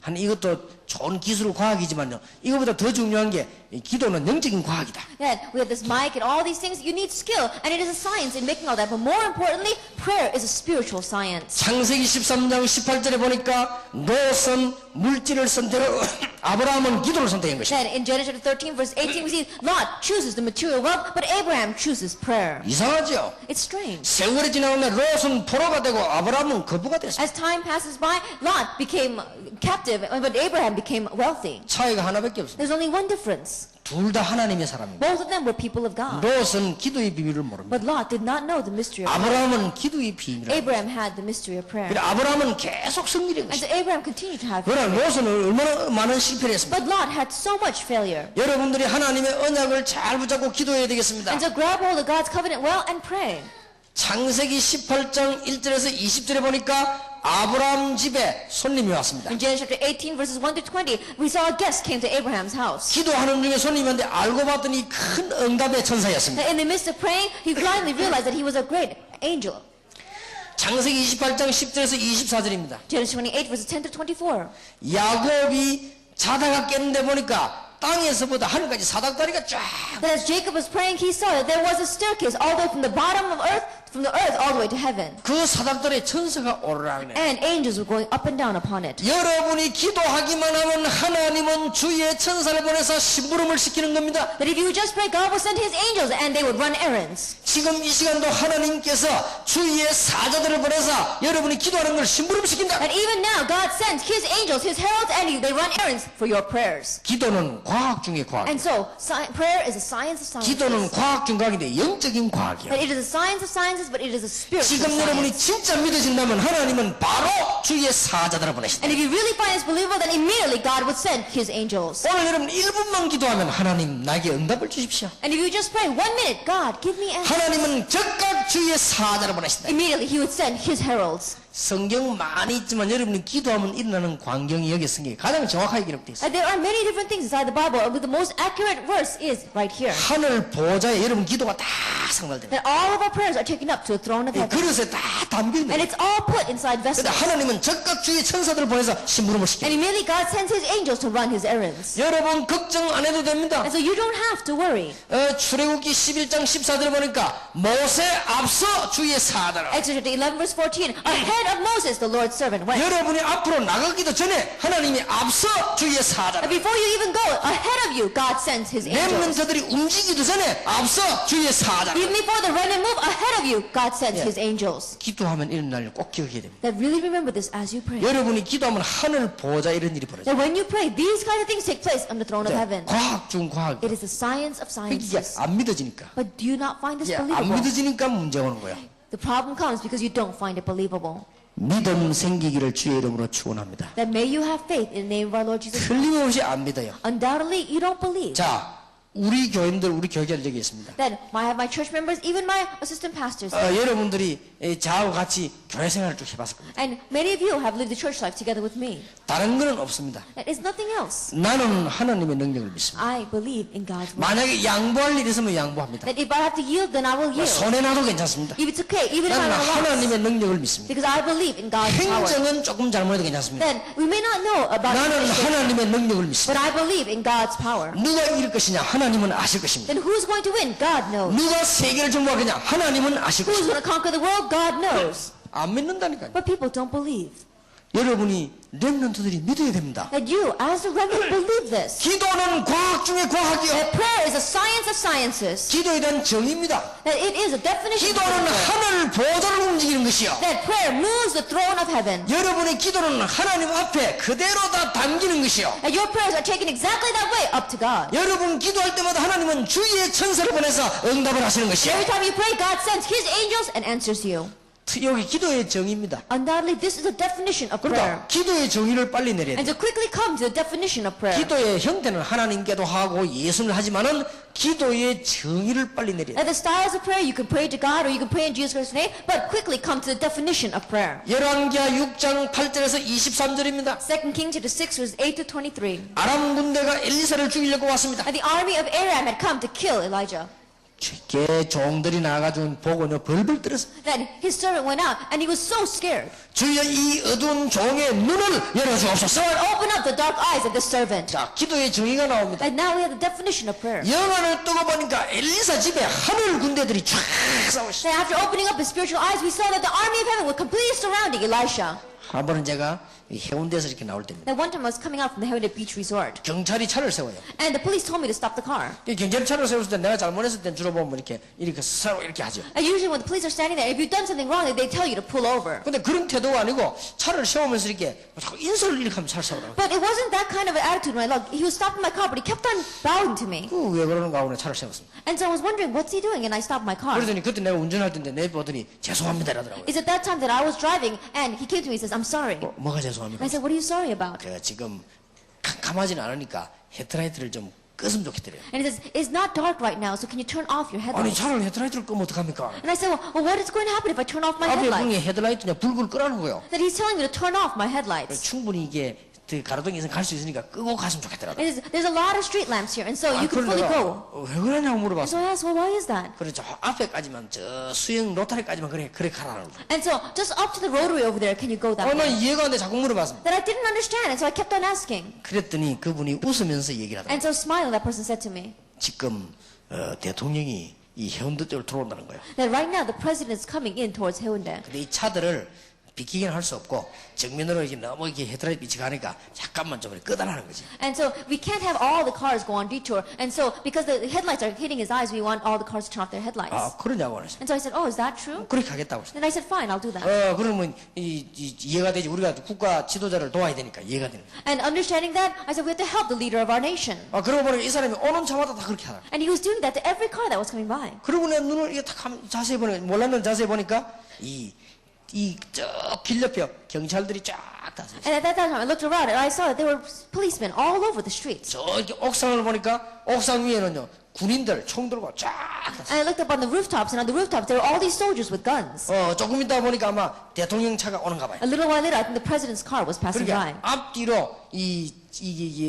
하는 이것도 좋은 기술 과학이지만요. 이거보다 더 중요한 게 기도는 영적인 과학이다. That we have this mic and all these things, you need skill. And it is a science in making all that. But more importantly, prayer is a spiritual science. 창세기 13장 18절에 보니까 노선 물질을 선택하고 아브라함은 기도를 선택한 것입니다. Then in Genesis chapter 13 verse 18 we see Lot chooses the material wealth, but Abraham chooses prayer. 이상하죠? It's strange. 세월이 지나면 롯은 포로가 되고 아브라함은 거부가 됐습니다. As time passes by, Lot became captive, but Abraham became wealthy. 차이가 하나밖에 없습니다. There's only one difference. 둘 다 하나님의 사람입니다. Both of them were people of God. 롯은 기도의 비밀을 모릅니다. But Lot did not know the mystery of prayer. 아브라함은 기도의 비밀을 Abraham had the mystery of prayer. 그래 아브라함은 계속 승리된 And so 것입니다. Abraham continued to have 그러나 faith. 롯은 얼마나 많은 실패를 했습니까? But Lot had so much failure. 여러분들이 하나님의 언약을 잘 붙잡고 기도해야 되겠습니다. And so grab hold of God's covenant well and pray. 창세기 18장 1절에서 20절에 보니까 아브라함 집에 손님이 왔습니다. In Genesis chapter 18 verses 1 to 20, we saw a guest came to Abraham's house. 기도하는 중에 손님이 왔는데 알고 봤더니 큰 응답의 천사였습니다. In the midst of praying, he finally realized that he was a great angel. 창세기 28장 10절에서 24절입니다. Genesis 28 verses 10 to 24. 야곱이 자다가 깼는데 보니까 땅에서보다 하늘까지 사닥다리가 쫙. That as Jacob was praying, he saw that there was a staircase all the way from the bottom of earth, from the earth all the way to heaven. 그 사닥다리에 천사가 오르락네. And angels were going up and down upon it. 여러분이 기도하기만 하면 하나님은 주의 천사를 보내서 심부름을 시키는 겁니다. That if you would just pray, God will send his angels and they would run errands. 지금 이 시간도 하나님께서 주의 사자들을 보내서 여러분이 기도하는 걸 심부름 시킨다. And even now, God sends his angels, his heralds, and they run errands for your prayers. 기도는 과학 중의 과학. And so, prayer is a science of sciences. 기도는 과학 중 과학인데 영적인 과학이야. That it is a science of sciences, but it is a spiritual 지금 여러분이 science. 진짜 믿어진다면 하나님은 바로 주의 사자들을 보내신다. And if you really find this believable, then immediately God would send his angels. 오늘 여러분 1분만 기도하면 하나님 나에게 응답을 주십시오. And if you just pray 1 minute, God, give me answers. 하나님은 즉각 주의 사자를 보내신다. Immediately he would send his heralds. 성경 많이 있지만 여러분이 기도하면 일어나는 광경이 여기 성경에 가장 정확하게 기록되어 있어요. And there are many different things inside the Bible, but the most accurate verse is right here. 하늘 보좌에 여러분 기도가 다 상달됩니다. That all of our prayers are taken up to the throne of heaven. 그릇에 다 담겨있는 And it's all put inside vessels. 근데 하나님은 즉각 주의 천사들을 보내서 심부름을 And 시켜요. immediately God sends his angels to run his errands. 여러분 걱정 안 해도 됩니다. And so you don't have to worry. 출애굽기 11장 14절 보니까 모세 앞서 주의 사자라. Exodus 11 verse 14, ahead of Moses, the Lord's servant, went. 여러분이 앞으로 나가기도 전에 하나님이 앞서 주의 사자라. And before you even go, ahead of you, God sends his angels. 렘넌트들이 움직이기도 전에 앞서 주의 사자라. Even before the remnant move, ahead of you, God sends his angels. 기도하면 이런 날을 꼭 기억해야 됩니다. That really remember this as you pray. 여러분이 기도하면 하늘 보좌 이런 일이 벌어져요. That when you pray, these kind of things take place on the throne of heaven. 과학 중 과학. It is the science of 이게 sciences. 안 믿어지니까. But do you not find this 안 believable? 믿어지니까 문제 오는 거야. The problem comes because you don't find it believable. 믿음 생기기를 주의 이름으로 축원합니다. That may you have faith in the name of our Lord Jesus Christ. 틀림없이 안 믿어요. Undoubtedly, you don't believe. 자, 우리 교인들, 우리 교회자들 여기 있습니다. Then I have my church members, even my assistant pastors. 여러분들이 저하고 같이 교회 생활을 쭉 해봤을 겁니다. And many of you have lived the church life together with me. 다른 거는 없습니다. That is nothing else. 나는 하나님의 능력을 믿습니다. I believe in God's word. 만약에 양보할 일이 있으면 양보합니다. That if I have to yield, then I will yield. 손해나도 괜찮습니다. If it's okay, even if I'm 나는 at a loss. 하나님의 능력을 믿습니다. Because I believe in God's power. 행정은 조금 잘못해도 괜찮습니다. Then we may not know about 나는 the 하나님의 능력을 but 믿습니다. I believe in God's power. 누가 이길 것이냐? 하나님은 아실 것입니다. Then who's going to win? God knows. 누가 세계를 정복하겠냐? 하나님은 아실 Who's 것입니다. going to conquer the world? God knows. 안 믿는다니까요. But people don't believe. 여러분이 렘넌트들이 믿어야 됩니다. That you, as the remnant, believe this. 기도는 과학 중의 과학이요. That prayer is a science of sciences. 기도에 대한 정의입니다. That it is a definition of 기도는 prayer. 하늘 보좌를 움직이는 것이요. That prayer moves the throne of heaven. 여러분의 기도는 하나님 앞에 그대로 다 담기는 것이요. And your prayers are taken exactly that way up to God. 여러분 기도할 때마다 하나님은 주의 천사를 보내서 응답을 하시는 것이요. Every time you pray, God sends His angels and answers you. 여기 기도의 정의입니다. Undoubtedly, this is the definition of prayer. 그러니까 기도의 정의를 빨리 내려야 And 돼요. to quickly come to the definition of prayer. 기도의 형태는 하나님께도 하고 예수를 하지만은 기도의 정의를 빨리 내려야 돼요. At the styles of prayer, you can pray to God or you can pray in Jesus Christ's name, but quickly come to the definition of prayer. 열왕기하 6장 8절에서 23절입니다. 2 Kings chapter 6 verse 8 to 23. 아람 군대가 엘리사를 죽이려고 왔습니다. And the army of Aram had come to kill Elijah. 걔 종들이 나가지고 보고는 벌벌 떨었습니다. Then his servant went out, and he was so scared. 주여 이 어두운 종의 눈을 열어주옵소서. Lord, open up the dark eyes of this servant. 자, 기도의 정의가 나옵니다. And now we have the definition of prayer. 영안을 뜨고 보니까 엘리사 집에 하늘 군대들이 쫙 싸고 있어요. Then after opening up his spiritual eyes, we saw that the army of heaven were completely surrounding Elisha. 한 번은 제가 이 해운대에서 이렇게 나올 때입니다. That one time I was coming out from the Heavenly Beach Resort, 경찰이 차를 세워요. and the police told me to stop the car. 이 경찰이 차를 세웠을 때 내가 잘못했을 때 주로 보면 이렇게 서로 이렇게 하죠. And usually when the police are standing there, if you've done something wrong, they tell you to pull over. 근데 그런 태도가 아니고 차를 세우면서 이렇게 자꾸 인사를 이렇게 하면 차를 세우라고. But it wasn't that kind of an attitude when I looked. He was stopping my car, but he kept on bowing to me. 왜 그러는가 하고 차를 세웠습니다. And so I was wondering, what's he doing? And I stopped my car. 그러더니 그때 내가 운전할 때인데 내 보더니 죄송합니다 이러더라고요. It's at that time that I was driving, and he came to me and says, I'm sorry. 뭐가 And 죄송합니까? I said, what are you sorry about? 제가 지금 캄캄하진 않으니까 헤드라이트를 좀 끄으면 좋겠더래요. And he says, it's not dark right now, so can you turn off your 아니 headlights? 차를 헤드라이트를 끄면 어떡합니까? And I said, well, what is going to happen if I turn off my 앞에 headlights? 분이 헤드라이트냐 불을 끄라는 거예요. That he's telling me to turn off my headlights. 충분히 이게 가로등에 갈 수 있으니까 끄고 갔으면 좋겠더라고요. And there's a lot of street lamps here, and so you can 그걸 fully 내가 go. 왜 그러냐고 And 물어봤어요. so I asked, well, why is that? 그래 저 앞에까지만 저 수영 로타리까지만 그래 가라는 거예요. And so just up to the rotary over there, can you go that 나 way? 이해가 안 돼 자꾸 물어봤습니다. That I didn't understand, and so I kept on asking. 그랬더니 그분이 웃으면서 얘기를 하더라고요. And so smiling, that person said to me 지금 대통령이 이 해운대 쪽으로 들어온다는 거예요. that right now the president is coming in towards Haeundae. 근데 이 차들을 비키기는 할 수 없고 정면으로 이렇게 너무 이렇게 헤드라이트 빛이 가니까 잠깐만 좀 끄달라는 거지. And so we can't have all the cars go on detour. And so because the headlights are hitting his eyes, we want all the cars to turn off their headlights. 그러냐고 하셨어요. And so I said, oh, is that true? 그렇게 하겠다고 했어요. Then I said, fine, I'll do that. 그러면 이해가 되지. 우리가 국가 지도자를 도와야 되니까 이해가 되는 거예요. And understanding that, I said, we have to help the leader of our nation. 그러고 보니까 이 사람이 오는 차마다 다 그렇게 하더라고요. And he was doing that to every car that was coming by. 그러고 내 눈을 이게 딱 자세히 보니까 몰랐는 자세히 보니까 길 옆에 경찰들이 쫙 다 서 있어요. And at that time, I looked around and I saw that there were policemen all over the streets. 저기 옥상을 보니까 옥상 위에는요 군인들 총 들고 쫙 다 서 And I looked up on the rooftops, and on the rooftops, there were all these soldiers with guns. 조금 있다 보니까 아마 대통령 차가 오는가 봐요. A little while later, I think the president's car was passing by. 그러니까 앞뒤로 이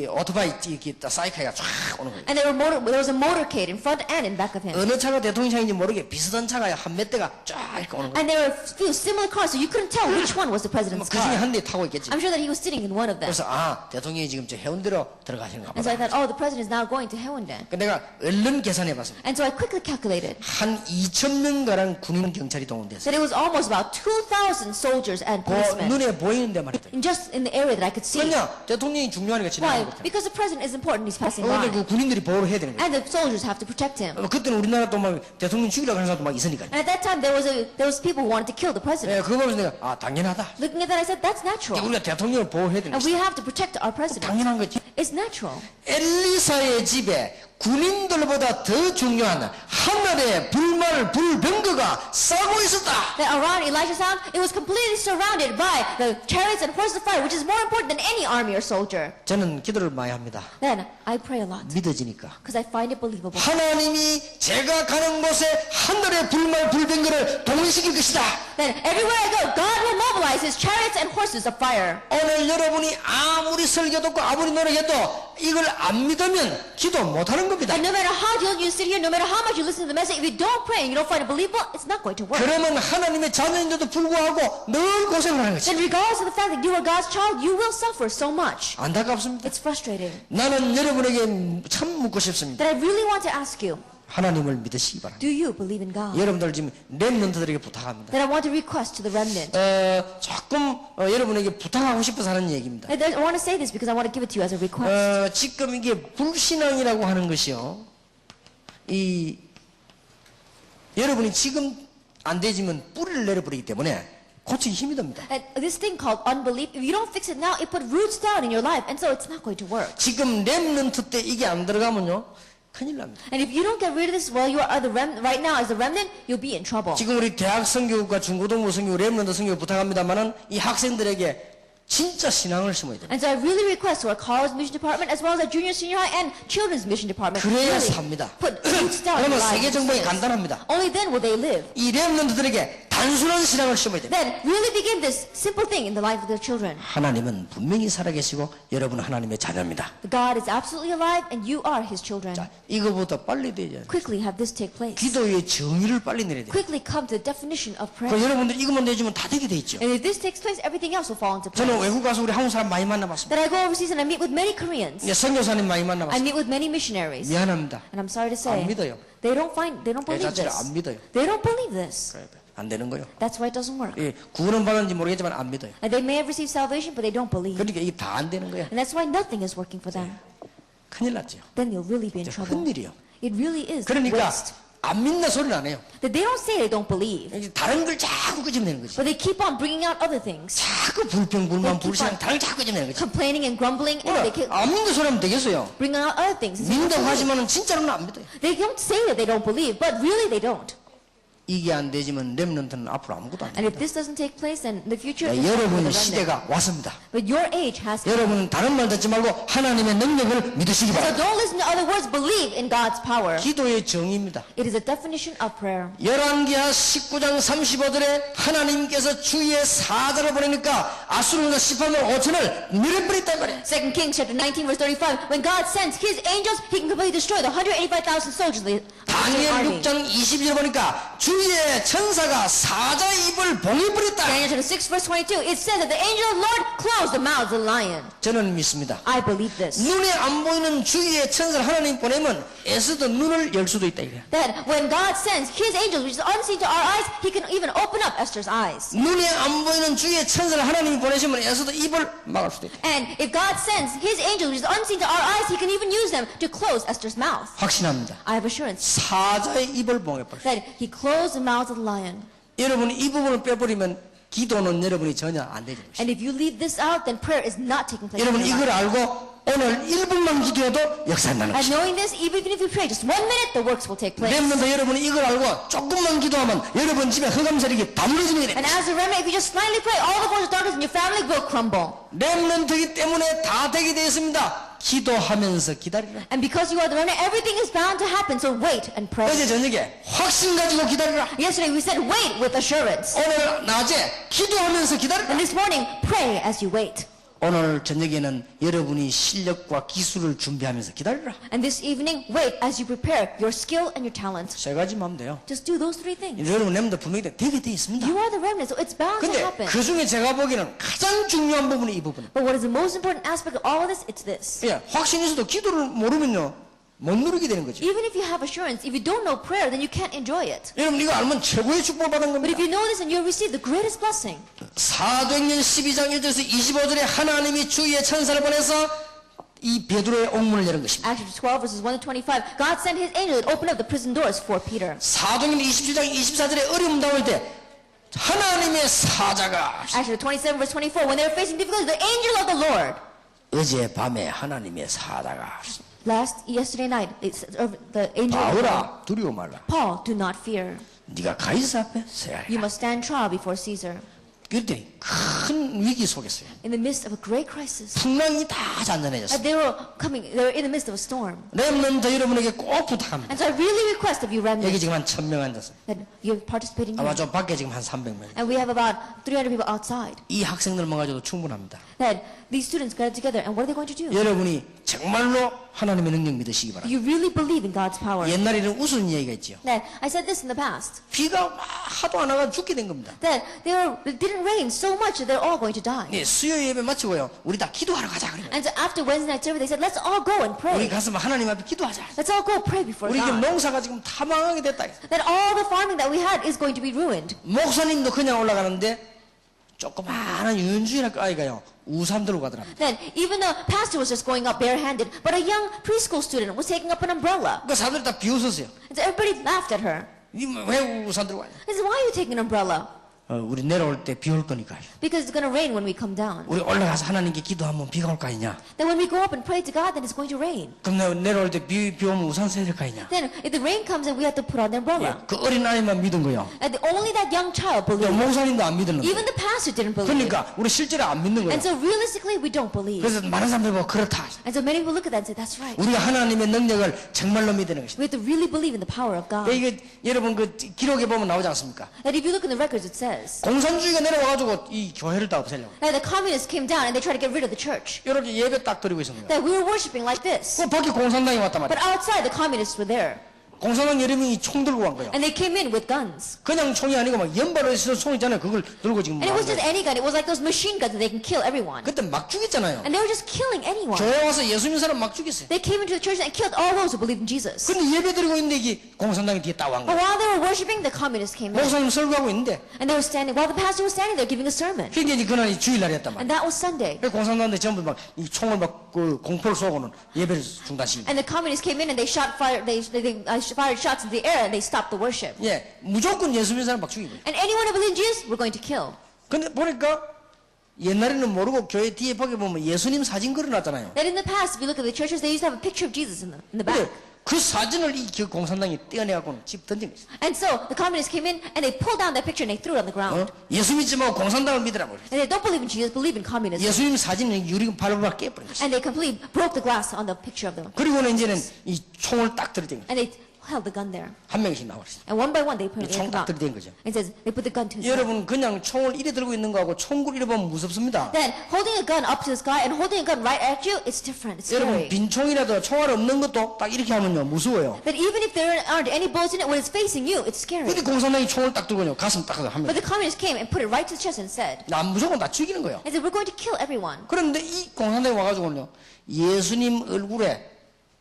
오토바이 이렇게 사이카가 쫙 오는 거예요. And there was a motorcade in front and in back of him. 어느 차가 대통령 차인지 모르게 비슷한 차가 한 몇 대가 쫙 이렇게 오는 거예요. And there were a few similar cars, so you couldn't tell which one was the president's 그 중에 car. 한 대 타고 있겠지. I'm sure that he was sitting in one of them. 그래서 대통령이 지금 저 해운대로 들어가시는가 And so I 보다. thought, oh, the president is now going to Haeundae. 내가 얼른 계산해봤습니다. And so I quickly calculated 한 2,000명 가량 군인 경찰이 동원됐어요. that it was almost about 2,000 soldiers and policemen. 눈에 보이는데 말이다. Just in the area that I could see. 그냥 대통령이 중요하니까 Why? 지나가는 거예요. Because the president is important, he's passing 근데 by. 그 군인들이 보호를 해야 되는 거예요. And the soldiers have to protect him. 그때는 우리나라도 막 대통령 죽이려고 하는 사람도 막 있으니까요. And at that time, there was people who wanted to kill the president. 그거 보면서 내가 당연하다. Looking at that, I said, that's natural. 우리가 대통령을 보호해야 되는 And 거지. we have to protect our president. 당연한 거지. It's natural. 엘리사의 집에 군인들보다 더 중요한 하늘의 불병거가 싸고 있었다. That around Elijah's house, it was completely surrounded by the chariots and horses of fire, which is more important than any army or soldier. 저는 기도를 많이 합니다. Then I pray a lot 믿어지니까. because I find it believable. 하나님이 제가 가는 곳에 하늘의 불병거를 동원시킬 것이다. Then everywhere I go, God will mobilize His chariots and horses of fire. 오늘 여러분이 아무리 설교 듣고 아무리 노력해도 이걸 안 믿으면 기도 못하는 겁니다. And no matter how diligent you sit here, no matter how much you listen to the message, if you don't pray and you don't find it believable, it's not going to work. 그러면 하나님의 자녀인데도 불구하고 늘 고생을 하는 거지. Then regardless of the fact that you are God's child, you will suffer so much. 안타깝습니다. It's frustrating. 나는 여러분에게 참 묻고 싶습니다. That I really want to ask you, 하나님을 믿으시기 바랍니다. do you believe in God? 여러분들 지금 렘넌트들에게 부탁합니다. That I want to request to the remnant. 조금 여러분에게 부탁하고 싶어서 하는 얘기입니다. I want to say this because I want to give it to you as a request. 지금 이게 불신앙이라고 하는 것이요. 여러분이 지금 안 되지만 뿌리를 내려버리기 때문에 고치기 힘이 듭니다. And this thing called unbelief, if you don't fix it now, it put roots down in your life, and so it's not going to work. 지금 렘넌트 때 이게 안 들어가면요. 큰일 납니다. And if you don't get rid of this while you are right now as a remnant, you'll be in trouble. 지금 우리 대학 성교육과 중고등부 성교육, 렘넌트 성교육 부탁합니다만은 이 학생들에게 진짜 신앙을 심어야 됩니다. And so I really request to our college mission department as well as our junior, senior high, and children's mission department. 그래야 Really 삽니다. put roots down in 그러면 their 세계 lives. 정복이 간단합니다. Only then will they live. 이 렘넌트들에게 단순한 신앙을 심어야 됩니다. Then really begin this simple thing in the life of their children. 하나님은 분명히 살아계시고 여러분은 하나님의 자녀입니다. God is absolutely alive and you are his children. 자, 이거부터 빨리 되죠. Quickly have this take place. 기도의 정의를 빨리 내려야 돼요. Quickly come to the definition of prayer. 그럼 여러분들 이것만 내주면 다 되게 돼 있죠. And if this takes place, everything else will fall into 저는 place. 외국 가서 우리 한국 사람 많이 만나봤습니다. Then I go overseas and I meet with many Koreans. 선교사님 많이 I 만나봤습니다. meet with many missionaries. 미안합니다. And I'm sorry to say, 안 믿어요. they don't believe 자체를 this. 안 믿어요. They don't believe this. 안 되는 거요. That's why it doesn't work. 예, 구원은 받았는지 모르겠지만 안 믿어요. And they may have received salvation, but they don't believe. 그러니까 이게 다 안 되는 거야. And that's why nothing is working for them. 큰일 났죠. Then you'll really be in trouble. 큰일이요. It really is 그러니까 waste. 안 믿는 소리는 안 해요. That they don't say they don't believe, 이제 다른 걸 자꾸 끄집내는 거지. but they keep on bringing out other things. 자꾸 불평, 불만, 불신앙 다른 걸 자꾸 끄집내는 거지. Complaining and grumbling, and they keep 안 믿는 소리 하면 되겠어요. bringing out other things. 믿는다고 하지만 진짜로는 안 믿어요. They don't say that they don't believe, but really they don't. 이게 안 되지만 렘넌트는 앞으로 아무것도 안 And 됩니다. if this doesn't take place, then in the future, 네, it's not 여러분의 gonna run there. 시대가 왔습니다. But your age has come. 여러분은 다른 말 듣지 말고 하나님의 능력을 믿으시기 So 바랍니다. don't listen to other words, believe in God's power. 기도의 정의입니다. It is a definition of prayer. 열왕기하 19장 35절에 하나님께서 주의 사자를 보내니까 아수르가 18만 5천을 밀어버렸단 말이에요. 2 Kings chapter 19 verse 35. When God sends his angels, he can completely destroy the 185,000 soldiers of the 다니엘 army. 6장 20절 보니까 주의 천사가 사자의 입을 봉해버렸다. Daniel chapter 6 verse 22. It says that the angel of the Lord closed the mouths of the lion. 저는 믿습니다. I believe this. 눈에 안 보이는 주의 천사를 하나님 보내면 에스더 눈을 열 수도 있다. 이래요. That when God sends his angels, which is unseen to our eyes, he can even open up Esther's eyes. 눈에 안 보이는 주의 천사를 하나님이 보내시면 에스더 입을 막을 수도 있다. And if God sends his angels, which is unseen to our eyes, he can even use them to close Esther's mouth. 확신합니다. I have assurance 사자의 입을 봉해버렸다. that he closed the mouth of the lion. 여러분이 이 부분을 빼버리면 기도는 여러분이 전혀 안 되죠. And if you leave this out, then prayer is not taking place. 여러분 in your 이걸 life. 알고 오늘 1분만 기도해도 역사 나는 And 것입니다. knowing this, even if you pray just 1 minute, the works will take place. 렘넌트 여러분이 이걸 알고 조금만 기도하면 여러분 집에 흑암세력이 다 무너지는 And 거예요. as a remnant, if you just slightly pray, all the forces of darkness in your family will crumble. 렘넌트이기 때문에 다 되게 되어 있습니다. 기도하면서 기다리라. And because you are the remnant, everything is bound to happen. So wait and pray. 어제 저녁에 확신 가지고 기다리라. Yesterday we said wait with assurance. 오늘 낮에 기도하면서 기다리라. And this morning, pray as you wait. 오늘 저녁에는 여러분이 실력과 기술을 준비하면서 기다리라. And this evening, wait as you prepare your skill and your talent. 세 가지만 하면 돼요. Just do those 3 things. 여러분 렘넌트 분명히 되게 되어 있습니다. You are the remnant, so it's bound to 근데 happen. 그 중에 제가 보기에는 가장 중요한 부분이 이 부분. But what is the most important aspect of all of this? It's this. 예, 확신이 있어도 기도를 모르면요 못 누리게 되는 거죠. Even if you have assurance, if you don't know prayer, then you can't enjoy it. 여러분 이거 알면 최고의 축복을 받은 But 겁니다. if you know this, then you'll receive the greatest blessing. 사도행전 12장 1절에서 25절에 하나님이 주의 천사를 보내서 이 베드로의 옥문을 여는 것입니다. Acts 12 verses 1 to 25. God sent his angel and opened up the prison doors for Peter. 사도행전 27장 24절에 어려움 나올 때 하나님의 사자가 Acts 27 verse 24. When they were facing difficulties, the angel of the Lord. 어제 밤에 하나님의 사자가 Yesterday night, the angel of the Lord. 바울아 두려워 말라. Paul, do not fear. 네가 가이사 앞에 서야 You 해. must stand trial before Caesar. 그랬더니 큰 위기 속에서요. In the midst of a great crisis. 풍랑이 다 잔잔해졌어요. They were in the midst of a storm. 렘넌트 여러분에게 꼭 부탁합니다. And so I really request of you, 여기 remnant, 지금 한 1000명 앉았어요. that you're participating 아마 here. 저 밖에 지금 한 300명. And we have about 300 people outside. 이 학생들만 가져도 충분합니다. That these students got together, and what are they going to do? 여러분이 정말로 하나님의 능력 믿으시기 바랍니다. You really believe in God's power. 옛날에는 웃은 이야기가 있죠. That I said this in the past. 비가 막 하도 안 와가 죽게 된 겁니다. That it didn't rain so much that they're all going to die. 네, 수요 예배 마치고요. 우리 다 기도하러 가자 그래요. And so after Wednesday night service, they said, let's all go and 우리 pray. 가서 하나님 앞에 기도하자. Let's all go pray before 우리 지금 God. 농사가 지금 다 망하게 됐다. That all the farming that we had is going to be ruined. 목사님도 그냥 올라가는데 조그마한 유연주의나 아이가요. 우산 들고 가더랍니다. Then even the pastor was just going up barehanded, but a young preschool student was taking up an umbrella. 그 사람들이 다 비웃었어요. And so everybody laughed at her. 니 왜 우산 들고 가냐? They said, why are you taking an umbrella? 우리 내려올 때 비 올 거니까요. Because it's going to rain when we come down. 우리 올라가서 하나님께 기도하면 비가 올 거 아니냐? Then when we go up and pray to God, then it's going to rain. 그럼 내려올 때 비 오면 우산 써야 될 거 아니냐? Then if the rain comes, then we have to put on the umbrella. 그 어린 아이만 믿은 거요. And only that young child believed. 목사님도 안 믿는 거예요. Even the pastor didn't believe. 그러니까 우리 실제로 안 믿는 거예요. And so realistically, we don't believe. 그래서 많은 사람들이 보고 그렇다. And so many people look at that and say, that's right. 우리가 하나님의 능력을 정말로 믿는 것이다. We have to really believe in the power of God. 이게 여러분 그 기록에 보면 나오지 않습니까? That if you look in the records, it says 공산주의가 내려와가지고 이 교회를 다 없애려고. that the communists came down and they tried to get rid of the church. 이렇게 예배 딱 드리고 있는 거예요. That we were worshiping like this. 그 밖에 공산당이 왔단 But 말이에요. outside, the communists were there. 공산당 여러 명이 총 들고 간 거예요. And they came in with guns. 그냥 총이 아니고 막 연발로 있어서 총 있잖아요. 그걸 들고 지금 And it 막 was just any gun. It was like those machine guns that they can kill everyone. 그때 막 죽였잖아요. And they were just killing anyone. 교회 와서 예수 믿는 사람 막 죽였어요. They came into the church and killed all those who believed in Jesus. 근데 예배 드리고 있는데 이게 공산당이 뒤에 따온 But 거예요. while they were worshiping, the communists came in. 목사님 설교하고 있는데 And they were standing, while the pastor was standing there giving a sermon. 그게 이제 그날이 주일날이었단 말이에요. And that was Sunday. 그래서 공산당들 전부 막 이 총을 막 그 공포를 쏘고는 예배를 중단시키고. And the communists came in and they fired shots into the air and they stopped the worship. 예, 무조건 예수 믿는 사람 막 죽이고. And anyone who believed in Jesus, we're going to kill. 근데 보니까 옛날에는 모르고 교회 뒤에 벽에 보면 예수님 사진 걸어놨잖아요. That in the past, if you look at the churches, they used to have a picture of Jesus in the 근데 back. 그 사진을 이 공산당이 떼어내갖고는 집 던진 거예요. And so the communists came in and they pulled down that picture and they threw it on the ground. 예수 믿지 말고 공산당을 믿으라고 그랬어요. And they don't believe in Jesus, believe in communism. 예수님 사진을 유리금 발로 깨버린 거예요. And they completely broke the glass on the picture of them. 그리고는 이제는 이 총을 딱 들이댄 거예요. And they held the gun there. 한 명씩 나와버렸어요. And one by one they put it 총 come 딱 out. 들이댄 거죠. It says they put the gun to his head. 여러분 그냥 총을 이래 들고 있는 거하고 총구를 이래 보면 무섭습니다. Then holding a gun up to the sky and holding a gun right at you, it's different. It's 여러분 scary. 빈 총이라도 총알 없는 것도 딱 이렇게 하면요 무서워요. That even if there aren't any bullets in it, when it's facing you, it's scary. 근데 공산당이 총을 딱 들고요 가슴 딱 하면 But the communists came and put it right to the chest and said, 나 무조건 다 죽이는 거예요. and said, we're going to kill everyone. 그런데 이 공산당이 와가지고는요 예수님 얼굴에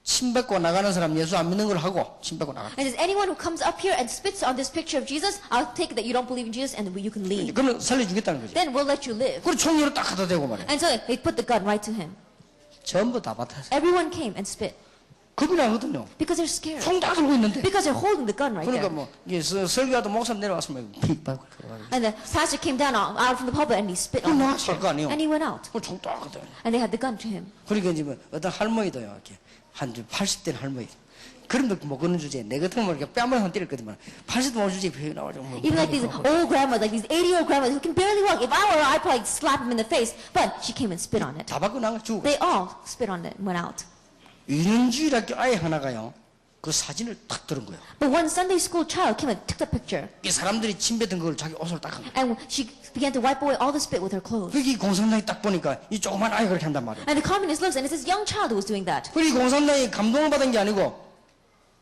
침 뱉고 나가는 사람 예수 안 믿는 걸 하고 침 뱉고 나가. And says, anyone who comes up here and spits on this picture of Jesus, I'll take it that you don't believe in Jesus and you can leave. 그러면 살려주겠다는 거죠. Then we'll let you live. 그리고 총으로 딱 갖다 대고 말이에요. And so they put the gun right to him. 전부 다 받았어요. Everyone came and spit 겁이 나거든요. because they're scared. 총 딱 들고 있는데. Because they're holding the gun right 그러니까 there. 뭐 이게 설교하다 목사님 내려왔으면 픽 받고. And the pastor came down out from the pulpit and he spit on the 나왔을 거 아니에요. and he went out. 총딱 갖다. And they had the gun to him. 그러니까 이제 뭐 어떤 할머니도요 이렇게 한 80대 할머니. 그런데 못 걷는 주제에 내 같은 거 이렇게 뺨을 한 때렸거든요. 80대 못 주제에 벽에 나와가지고 뭐 Even like these old grandmas, like these 80-year-old grandmas who can barely walk. If I were her, I'd probably slap him in the face. But she came and spit on it. 다 받고 나가 죽고. They all spit on it and went out. 유년주일학교 아이 하나가요 그 사진을 탁 들은 거예요. But one Sunday school child came and took the picture. 이 사람들이 침 뱉은 걸 자기 옷을 딱 한 거예요. And she began to wipe away all the spit with her clothes. 그게 공산당이 딱 보니까 이 조그만 아이가 그렇게 한단 말이에요. And the communist looks and it's this young child who was doing that. 그리고 공산당이 감동을 받은 게 아니고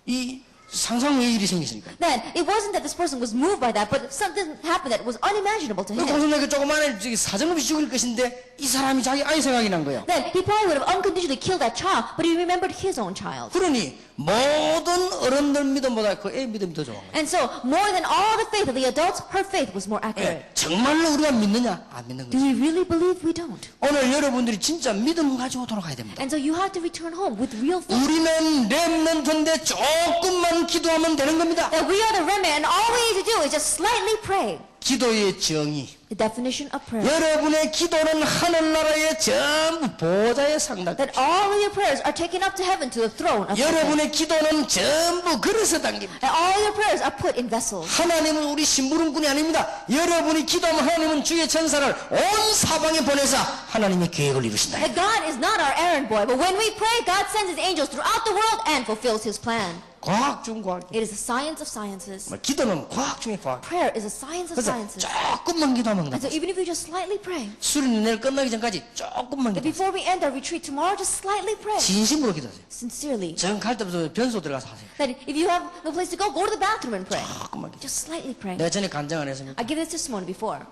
이 상상의 일이 생기시니까. Then it wasn't that this person was moved by that, but something happened that was unimaginable to 그 him. 공산당이 그 조그만 아이 사정없이 죽일 것인데 이 사람이 자기 아이 생각이 난 거예요. Then he probably would have unconditionally killed that child, but he remembered his own child. 그러니 모든 어른들 믿음보다 그 애 믿음이 더 좋은 거예요. And so, more than all the faith of the adults, her faith was more accurate. 예, 정말로 우리가 믿느냐? 안 믿는 Do 거죠. we really believe? We don't. 오늘 여러분들이 진짜 믿음 가지고 돌아가야 됩니다. And so you have to return home with real faith. 우리는 렘넌트인데 조금만 기도하면 되는 겁니다. That we are the remnant, and all we need to do is just slightly pray. 기도의 정의. The definition of prayer. 여러분의 기도는 하늘나라의 전부 보좌에 상달. That all of your prayers are taken up to heaven to the throne of heaven. 여러분의 기도는 전부 그릇에 담깁니다. And all your prayers are put in vessels. 하나님은 우리 심부름꾼이 아닙니다. 여러분이 기도하면 하나님은 주의 천사를 온 사방에 보내서 하나님의 계획을 이루신다. That God is not our errand boy, but when we pray, God sends His angels throughout the world and fulfills His plan. 과학 중 과학. It is the science of sciences. 기도는 과학 중에 과학. Prayer is a science of 그래서 sciences. 조금만 기도하면 And so 된다. even if you just slightly pray, 수련회 내일 끝나기 전까지 조금만 that 기도. before we end our retreat tomorrow, just slightly pray. 진심으로 기도하세요. Sincerely. 정 갈 때부터 변소 들어가서 하세요. That if you have no place to go the bathroom and pray. 조금만 기도. Just slightly pray. 내가 전에 간증 안 했습니까? I gave this testimony before.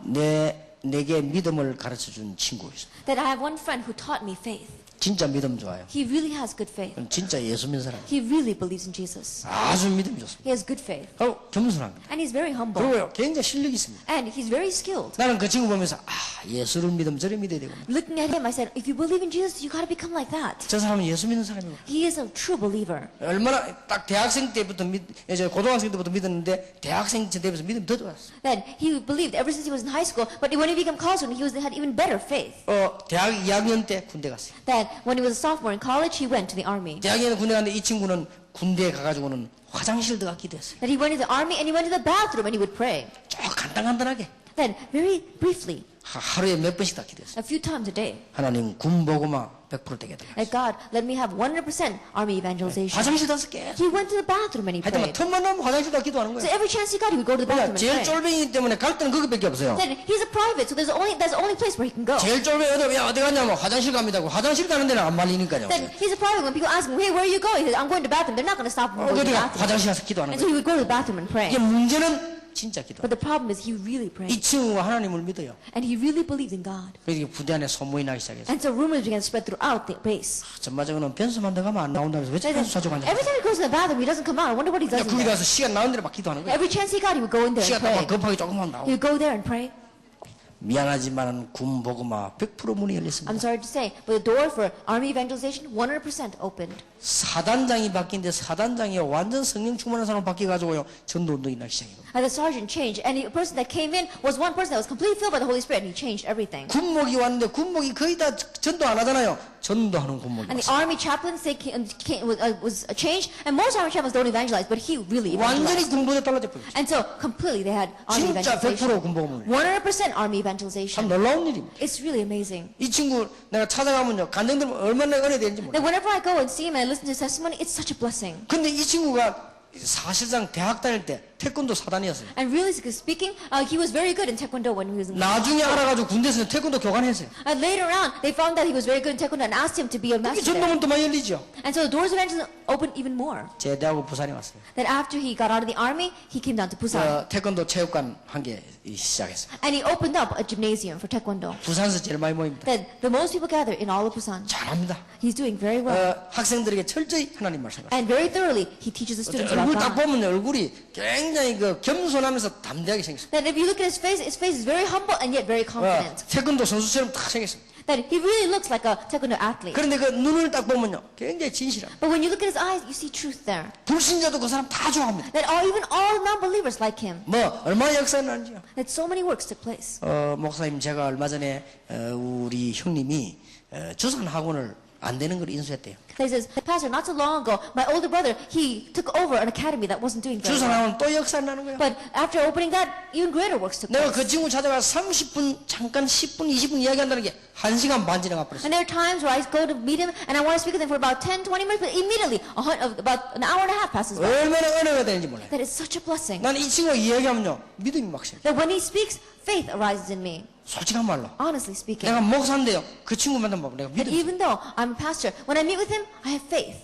내게 믿음을 가르쳐 준 친구 있어. That I have one friend who taught me faith. 진짜 믿음 좋아요. He really has good faith. 그건 진짜 예수 믿는 사람. He really believes in Jesus. 아주 믿음이 좋습니다. He has good faith. 그리고 겸손합니다. And he's very humble. 그리고 굉장히 실력이 있습니다. And he's very skilled. 나는 그 친구 보면서 예수를 믿으면 저래 믿어야 되구나. Looking at him, I said, if you believe in Jesus, you got to become like that. 저 사람은 예수 믿는 사람이고 He is a true believer. 얼마나 딱 대학생 때부터 이제 고등학생 때부터 믿었는데 대학생 때부터 믿음이 더 좋았어. Then he believed ever since he was in high school, but when he became college, he had even better faith. 대학 2학년 때 군대 갔어요. That when he was a sophomore in college, he went to the army. 대학에 군대 갔는데 이 친구는 군대에 가가지고는 화장실 들어가 기도했어요. That he went to the army and he went to the bathroom and he would pray. 쭉 간단하게 Then very briefly, 하루에 몇 번씩 다 기도했어요. a few times a day, 하나님 군 복음화 100% 되게 해달라. that God, let me have 100% army evangelization. 화장실 가서 계속 He went to the bathroom and he 하여튼 prayed. 틈만 나면 화장실 가 기도하는 So 거예요. every chance he got, he would go to the 그러니까 bathroom and 제일 pray. 쫄병이기 때문에 갈 때는 거기밖에 없어요. Then he's a private, so that's the only place where he can go. 제일 쫄병이 어디 가냐면 화장실 갑니다. 화장실 가는 데는 안 말리니까요. Then he's a private. When people ask him, hey, where are you going? He says, I'm going to the bathroom. They're not going to stop him from going to the 그러니까 bathroom. 화장실 가서 기도하는 And so 거예요. he would go to the bathroom and pray. 이게 문제는 진짜 기도. But the problem is he really 이 prayed. 친구가 하나님을 믿어요. And he really believed in God. 그래서 부대 안에 소문이 나기 시작했어요. And so rumors began to spread throughout the base. 전반적으로는 변수만 더 가면 안 나온다면서 왜 Every 변수 자주 가냐. time he goes to the bathroom, he doesn't come out. I wonder what he does in 거기 there. 가서 시간 나온 대로 막 기도하는 거예요. Every chance he got, he would go in there and 시간 pray. 딱 급하게 조금만 나오고. He would go there and pray. 미안하지만 군 복음화 100% 문이 열렸습니다. I'm sorry to say, but the door for army evangelization 100% opened. 사단장이 바뀐데 사단장이 완전 성령 충만한 사람 바뀌어가지고요 전도 운동이 나기 시작해요. And the sergeant changed, and the person that came in was one person that was completely filled by the Holy Spirit, and he changed everything. 군목이 왔는데 군목이 거의 다 전도 안 하잖아요. 전도하는 군목이 And the 왔어요. army chaplains was changed, and most army chaplains don't evangelize, but he really 완전히 evangelized. 군부대 떨어져 버렸죠. And so completely they had army 진짜 100% evangelization. 군복음을. 100% army 참 evangelization. 놀라운 일입니다. It's really amazing. 이 친구 내가 찾아가면요 간증들 얼마나 은혜 되는지 몰라요. That whenever I go and see him and I listen to his testimony, it's such a blessing. 근데 이 친구가 사실상 대학 다닐 때 태권도 사단이었어요. And really speaking, he was very good in taekwondo when he was in. 나중에 알아가지고 군대에서 태권도 교관했어요. And later on, they found that he was very good in taekwondo and asked him to be a 그게 master there. 전도문 또 많이 열리죠. And so the doors of evangelism opened even more. 제대하고 부산에 왔어요. That after he got out of the army, he came down to Busan. 태권도 체육관 한 개 시작했어요. And he opened up a gymnasium for taekwondo. 부산에서 제일 많이 모입니다. That the most people gather in all of Busan. 잘합니다. He's doing very well. 학생들에게 철저히 하나님 말씀을. And very thoroughly, he teaches the students about 얼굴 딱 God. 보면 얼굴이 굉장히 겸손하면서 담대하게 생겼어요. That if you look at his face is very humble and yet very confident. 태권도 선수처럼 딱 생겼어요. That he really looks like a taekwondo athlete. 그런데 그 눈을 딱 보면요, 굉장히 진실합니다. But when you look at his eyes, you see truth there. 불신자도 그 사람 다 좋아합니다. That even all non-believers like him. 뭐 얼마나 역사가 나는지요. That so many works took place. 목사님 제가 얼마 전에 우리 형님이 주산 학원을 안 되는 걸 인수했대요. He says, Pastor, not so long ago, my older brother, he took over an academy that wasn't doing very 주산 well. 학원 또 역사 나는 거예요. But after opening that, even greater works took 내가 place. 그 친구 찾아가 30분 잠깐 10분 20분 이야기한다는 게 1시간 반 지나가 버렸어요. And there are times where I go to meet him and I want to speak with him for about 10, 20 minutes, but immediately about an hour and a half passes by. 얼마나 은혜가 되는지 몰라요. That is such a blessing. 난 이 친구가 이야기하면요 믿음이 막 생겨. That when he speaks, faith arises in me. 솔직한 말로 Honestly speaking. 내가 목사인데요 그 친구 만나면 내가 That 믿음이 even though I'm a pastor, when I meet with him, I have faith.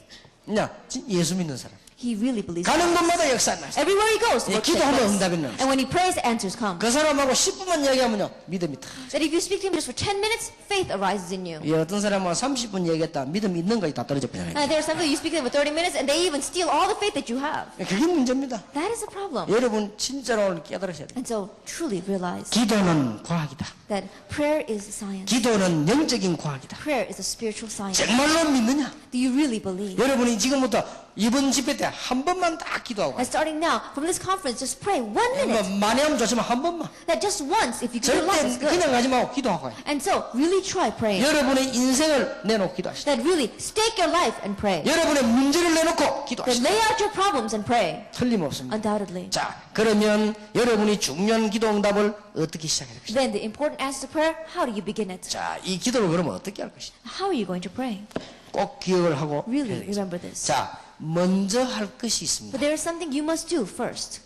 그냥 예수 믿는 사람 He really believes. 가는 곳마다 역사 나요. Everywhere he goes, 예, works take 기도하면 place. 응답이 나요. And when he prays, answers come. 그 사람하고 10분만 이야기하면요 믿음이 다. That if you speak to him just for 10 minutes, faith arises in you. 예, 어떤 사람은 30분 얘기했다 믿음 있는 거이 다 떨어져 버려요. And there are some people you speak to them for 30 minutes and they even steal all the faith that you have. 그게 문제입니다. That is a problem. 여러분 진짜로 오늘 깨달으셔야 돼요. And so truly realize 기도는 과학이다. that prayer is science. 기도는 영적인 과학이다. Prayer is a spiritual science. 정말로 믿느냐? Do you really believe? 여러분이 지금부터 이번 집회 때 한 번만 딱 기도하고 And starting now, from this conference, just pray 1 minute. 뭐 많이 하면 좋지만 한 번만 That just once, if you can do a lot, 절대 is good. 그냥 가지 말고 기도하고 가요. And so, really try praying. 여러분의 인생을 내놓고 기도하시다. That really stake your life and pray. 여러분의 문제를 내놓고 That 기도하시다. lay out your problems and pray. 틀림없습니다. Undoubtedly. 자, 그러면 여러분이 중요한 기도 응답을 어떻게 시작해야 될까요? Then the important answer to prayer, how do you begin it? 자, 이 기도를 그러면 어떻게 할 것이냐? How are you going to pray? 꼭 기억을 하고 해야 Really 되겠습니다. remember this. 자, 먼저 할 것이 있습니다. But there is something you must do first.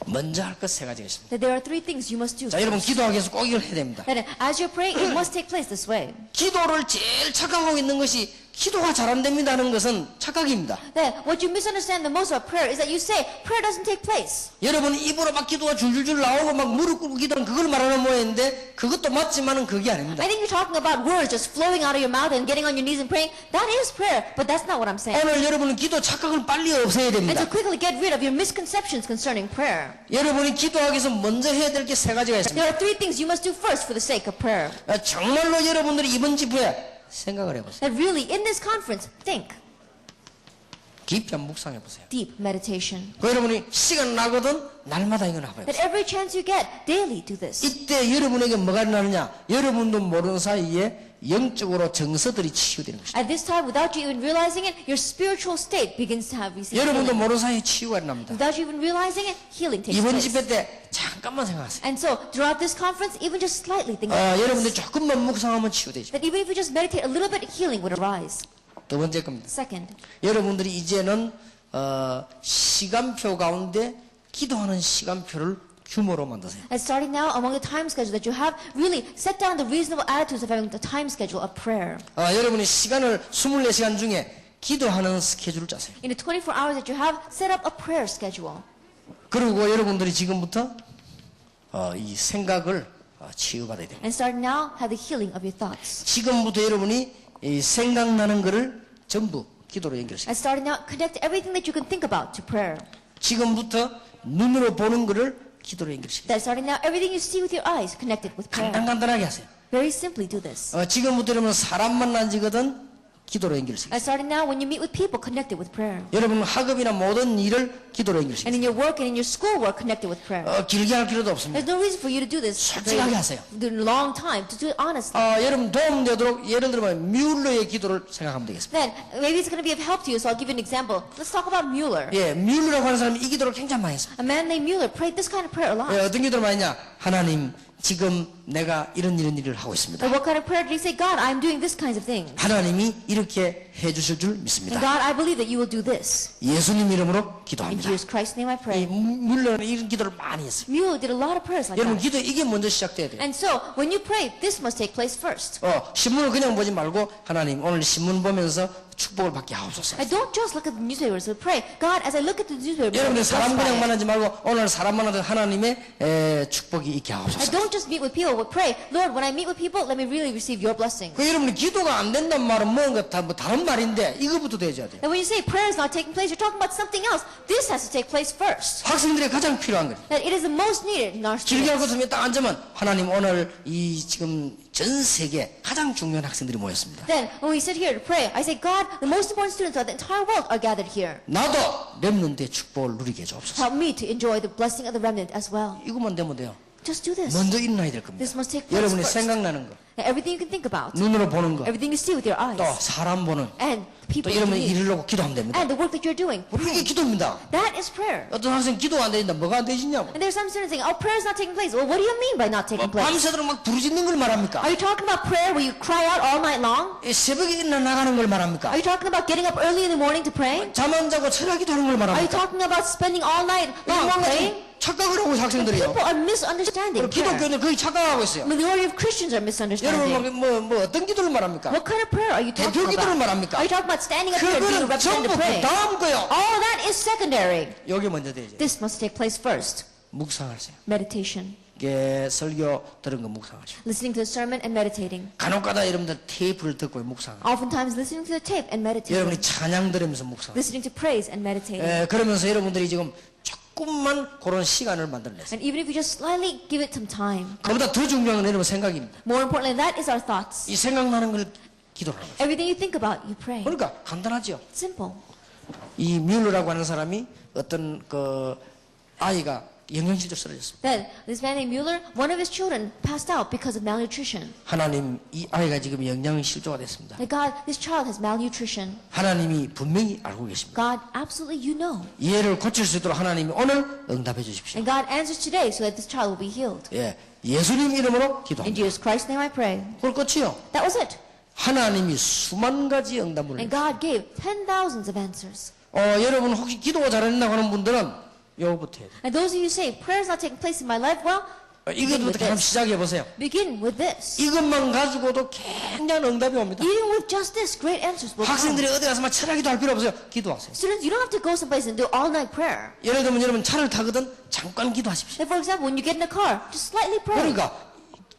먼저 할 것 세 가지가 있습니다. That there are 3 things you must do. 자, 여러분 기도하기 위해서 꼭 이걸 해야 됩니다. That as you're praying, it must take place this way. 기도를 제일 착각하고 있는 것이 기도가 잘 안 됩니다는 것은 착각입니다. Then what you misunderstand the most about prayer is that you say prayer doesn't take place. 여러분 입으로 막 기도가 줄줄줄 나오고 막 무릎 꿇고 기도하는 그걸 말하는 모양인데 그것도 맞지만은 그게 아닙니다. I think you're talking about words just flowing out of your mouth and getting on your knees and praying. That is prayer, but that's not what I'm saying. 오늘 여러분은 기도 착각을 빨리 없애야 And 됩니다. to quickly get rid of your misconceptions concerning prayer. 여러분이 기도하기 위해서 먼저 해야 될 게 세 가지가 있습니다. There are three things you must do first for the sake of prayer. 정말로 여러분들이 이번 집회에 생각을 해보세요. That really, in this conference, think. 깊이 한번 묵상해 보세요. Deep meditation. 그 여러분이 시간 나거든 날마다 이걸 해봐요. That every chance you get, daily do this. 이때 여러분에게 뭐가 일어나느냐? 여러분도 모르는 사이에 영적으로 정서들이 치유되는 것입니다. At this time, without you even realizing it, your spiritual state begins to have receive 여러분도 healing. 모르는 사이에 치유가 일어납니다. Without you even realizing it, healing takes 이번 place. 집회 때 잠깐만 생각하세요. And so, throughout this conference, even just slightly think about 여러분들 this. 조금만 묵상하면 치유되죠. That even if you just meditate a little bit, healing would arise. 두 번째 겁니다. Second, 여러분들이 이제는 시간표 가운데 기도하는 시간표를 규모로 만드세요. and starting now, among the time schedule that you have, really set down the reasonable attitudes of having the time schedule of prayer. 여러분이 시간을 24시간 중에 기도하는 스케줄을 짜세요. In the 24 hours that you have, set up a prayer schedule. 그리고 여러분들이 지금부터 이 생각을 치유받아야 됩니다. And starting now, have the healing of your thoughts. 지금부터 여러분이 이 생각나는 것을 전부 기도로 연결시켜요. And starting now, connect everything that you can think about to prayer. 지금부터 눈으로 보는 것을 기도로 연결시켜요. That starting now, everything you see with your eyes, connected with prayer. 간단하게 하세요. Very simply do this. 지금부터 여러분 사람 만나지거든 기도로 연결시켜요. And starting now, when you meet with people, connected with prayer. 여러분 학업이나 모든 일을 기도로 연결시켜요. And in your work and in your schoolwork, connected with prayer. 길게 할 필요도 없습니다. There's no reason for you to do this 솔직하게 하세요. a long time, to do it honestly. 여러분 도움되도록 예를 들면 뮬러의 기도를 생각하면 되겠습니다. Then, maybe it's going to be of help to you, so I'll give you an example. Let's talk about Mueller. 뮬러라고 하는 사람이 이 기도를 굉장히 많이 했습니다. A man named Mueller prayed this kind of prayer a lot. 어떤 기도를 많이 했냐? 하나님 지금 내가 이런 일을 하고 있습니다. And what kind of prayer did he say? God, I'm doing this kinds of things. 하나님이 이렇게 해주실 줄 And 믿습니다. God, I believe that you will do this. 예수님 이름으로 In 기도합니다. Jesus Christ's name I 이 pray. 뮬러는 이런 기도를 많이 했습니다. Mueller did a lot of prayers like 여러분 that. 기도 이게 먼저 시작돼야 돼요. And so, when you pray, this must take place first. 신문을 그냥 보지 말고 하나님 오늘 신문 보면서 축복을 받게 하옵소서. I don't just look at the newspapers, but pray, God, as I look at the newspaper, 여러분들 bless 사람 by 그냥 it. 만나지 말고 오늘 사람 만나도 하나님의 축복이 있게 I 하옵소서. don't just meet with people, but pray, Lord, when I meet with people, let me really receive your blessing. 그 여러분 기도가 안 된다는 말은 뭔가 뭐 다른 말인데 이거부터 돼야 돼요. And when you say prayer is not taking place, you're talking about something else. This has to take place first. 학생들이 가장 필요한 거예요. That it is the most needed in our 길게 할 students. 것을 딱 앉으면 하나님 오늘 이 지금 전 세계 가장 중요한 학생들이 모였습니다. Then, when we sit here to pray, I say, God, the most important students of the entire world are gathered here. 나도 렘넌트의 축복을 누리게 해주옵소서. Help me to enjoy the blessing of the remnant as well. 이것만 되면 돼요. Just do this. 먼저 일어나야 될 겁니다. This must take place 여러분이 first. 생각나는 거, Now, everything you can think about, 눈으로 보는 거, everything you see with your eyes, 또 사람 보는, and people 또 you 이러면 meet, 일을 놓고 기도하면 됩니다. and the work that you're doing. 이게 기도입니다. That is prayer. 어떤 학생 기도 안 되진다. 뭐가 안 되시냐고. And there's some students saying, oh, prayer is not taking place. Well, what do you mean by not taking place? 밤새도록 막 부르짖는 걸 말합니까? Are you talking about prayer where you cry out all night long? 새벽에 일어나 나가는 걸 말합니까? Are you talking about getting up early in the morning to pray? 잠 안 자고 철야 기도하는 걸 Are you 말합니까? talking about spending all night long praying? 착각을 하고 있어요, 학생들이요. People are misunderstanding prayer. 기독교는 거의 착각하고 있어요. Majority of Christians are 여러분 misunderstanding. 뭐 어떤 기도를 말합니까? What kind of prayer are you talking 대표 기도를 about? 말합니까? Are you talking about standing up here and being a 그거는 전부 representative 그 praying? 다음 거요. All that is secondary. 여기 먼저 되죠. This must take place first. 묵상하세요. Meditation. 이게 설교 들은 거 묵상하죠. Listening to the sermon and meditating. 간혹가다 여러분들 테이프를 듣고 묵상하죠. Oftentimes listening to the tape and meditating. 여러분이 찬양 들으면서 묵상하죠. Listening to praise and meditating. 그러면서 여러분들이 지금 조금만 그런 시간을 만들어냈어요. And even if you just slightly give it some time. 그보다 더 중요한 건 여러분 생각입니다. More importantly, that is our thoughts. 이 생각나는 걸 기도를 하는 거예요. Everything you think about, you pray. 그러니까 간단하죠. Simple. 이 뮬러라고 하는 사람이 어떤 그 아이가 영양실조 쓰러졌습니다. Then, this man named Mueller, one of his children passed out because of malnutrition. 하나님 이 아이가 지금 영양실조가 됐습니다. And God, this child has malnutrition. 하나님이 분명히 알고 계십니다. God, absolutely you know. 이 애를 고칠 수 있도록 하나님이 오늘 응답해 주십시오. And God answers today so that this child will be healed. 예수님 이름으로 In 기도합니다. Jesus Christ's name I pray. 그걸 끝이요. That was it. 하나님이 수만 가지 응답을 And God gave 10,000s of answers. 여러분 혹시 기도가 잘 안 된다고 하는 분들은 요거부터 해야 돼요. And those of you who say, prayer is not taking place in my life, well, 이것부터 한번 시작해 보세요. Begin with this. 이것만 가지고도 굉장한 응답이 옵니다. Even with just this, great answers will come. 학생들이 어디 가서 막 철학기도 할 필요 없어요. 기도하세요. Students, you don't have to go someplace and do all-night prayer. 예를 들면 여러분 차를 타거든 잠깐 기도하십시오. Like for example, when you get in a car, just slightly pray. 그러니까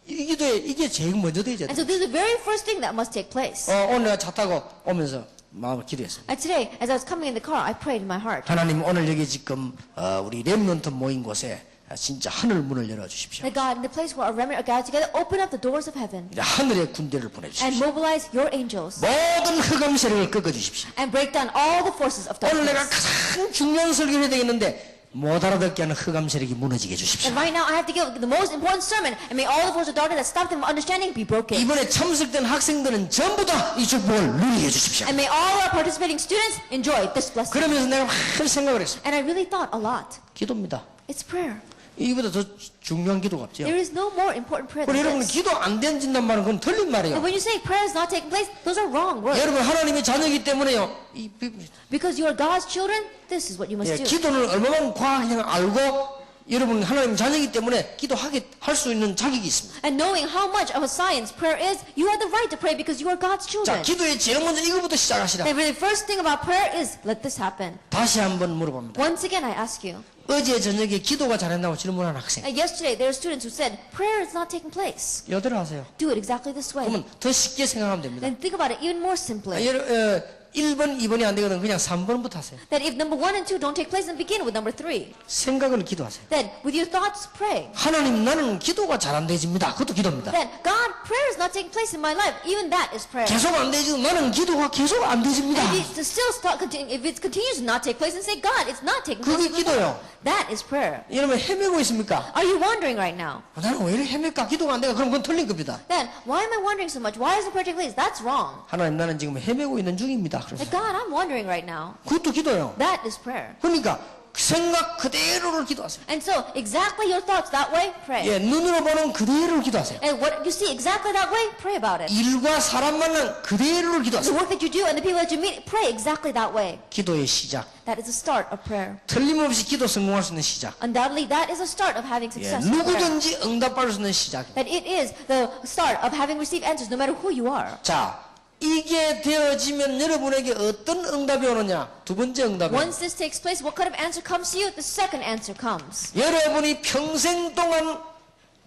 이게 제일 먼저 되죠. And so this is the very first thing that must take place. 오늘 내가 차 타고 오면서 마음을 기도했어요. And today, as I was coming in the car, I prayed in my heart. 하나님 오늘 여기 지금 우리 렘넌트 모인 곳에 진짜 하늘 문을 열어주십시오. That God, in the place where our remnant are gathered together, open up the doors of heaven 하늘의 군대를 and 보내주십시오. mobilize your angels 모든 흑암 세력을 꺾어주십시오. and break down all the forces of 오늘 내가 darkness. 가장 중요한 설교를 해야 되겠는데 못 알아듣게 하는 흑암 세력이 무너지게 해주십시오. And right now, I have to give the most important sermon, and may all the forces of darkness that stop them from understanding be broken. 이번에 참석된 학생들은 전부 다 이 축복을 누리게 해주십시오. And may all our participating students enjoy this blessing. 그러면서 내가 많은 생각을 했어요. And I really thought a lot. 기도입니다. It's prayer. 이보다 더 중요한 기도가 없죠. There is no more important prayer 그리고 than 여러분 this. 기도 안 된다는 말은 그건 틀린 말이에요. But when you say prayer is not taking place, those are wrong words. 여러분 하나님의 자녀이기 때문에요. Because you are God's children, this is what you must do. 기도를 얼마나 과하게 알고 여러분 하나님 자녀이기 때문에 기도하게 할 수 있는 자격이 있습니다. And knowing how much of a science prayer is, you have the right to pray because you are God's 자, children. 기도의 제일 먼저 이거부터 시작하시라. The really first thing about prayer is let this happen. 다시 한번 물어봅니다. Once again, I ask you. 어제 저녁에 기도가 잘했다고 질문한 학생. Yesterday, there were students who said prayer is not taking place. 여대로 하세요. Do it exactly this way. 그러면 더 쉽게 생각하면 됩니다. Then think about it even more simply. 1번, 2번이 안 되거든 그냥 3번부터 하세요. That if number 1 and 2 don't take place, then begin with number 3. 생각을 기도하세요. Then with your thoughts, pray. 하나님 나는 기도가 잘 안 되집니다. 그것도 기도입니다. Then God, prayer is not taking place in my life. Even that is prayer. 계속 안 되지도 나는 기도가 계속 안 되집니다. If it continues to not take place, then say, God, it's not taking place. 그게 기도요. That is prayer. 여러분 헤매고 있습니까? Are you wondering right now? 나는 왜 이렇게 헤맬까? 기도가 안 되가? 그럼 그건 틀린 겁니다. Then why am I wondering so much? Why isn't prayer taking place? That's wrong. 하나님 나는 지금 헤매고 있는 중입니다. 그래서 Like, God, I'm wondering right now. 그것도 기도요. That is prayer. 그러니까 생각 그대로를 기도하세요. And so exactly your thoughts that way, pray. 예, 눈으로 보는 그대로를 기도하세요. And what you see exactly that way, pray about it. 일과 사람 만난 그대로를 The 기도하세요. work that you do and the people that you meet, pray exactly that way. 기도의 시작. That is the start of prayer. 틀림없이 기도 성공할 수 있는 시작. Undoubtedly, that is the start of having 예, success. in prayer. 누구든지 응답받을 수 있는 시작. That it is the start of having received answers no matter who you are. 자, 이게 되어지면 여러분에게 어떤 응답이 오느냐? 두 번째 응답이. Once this takes place, what kind of answer comes to you? The second answer comes. 여러분이 평생 동안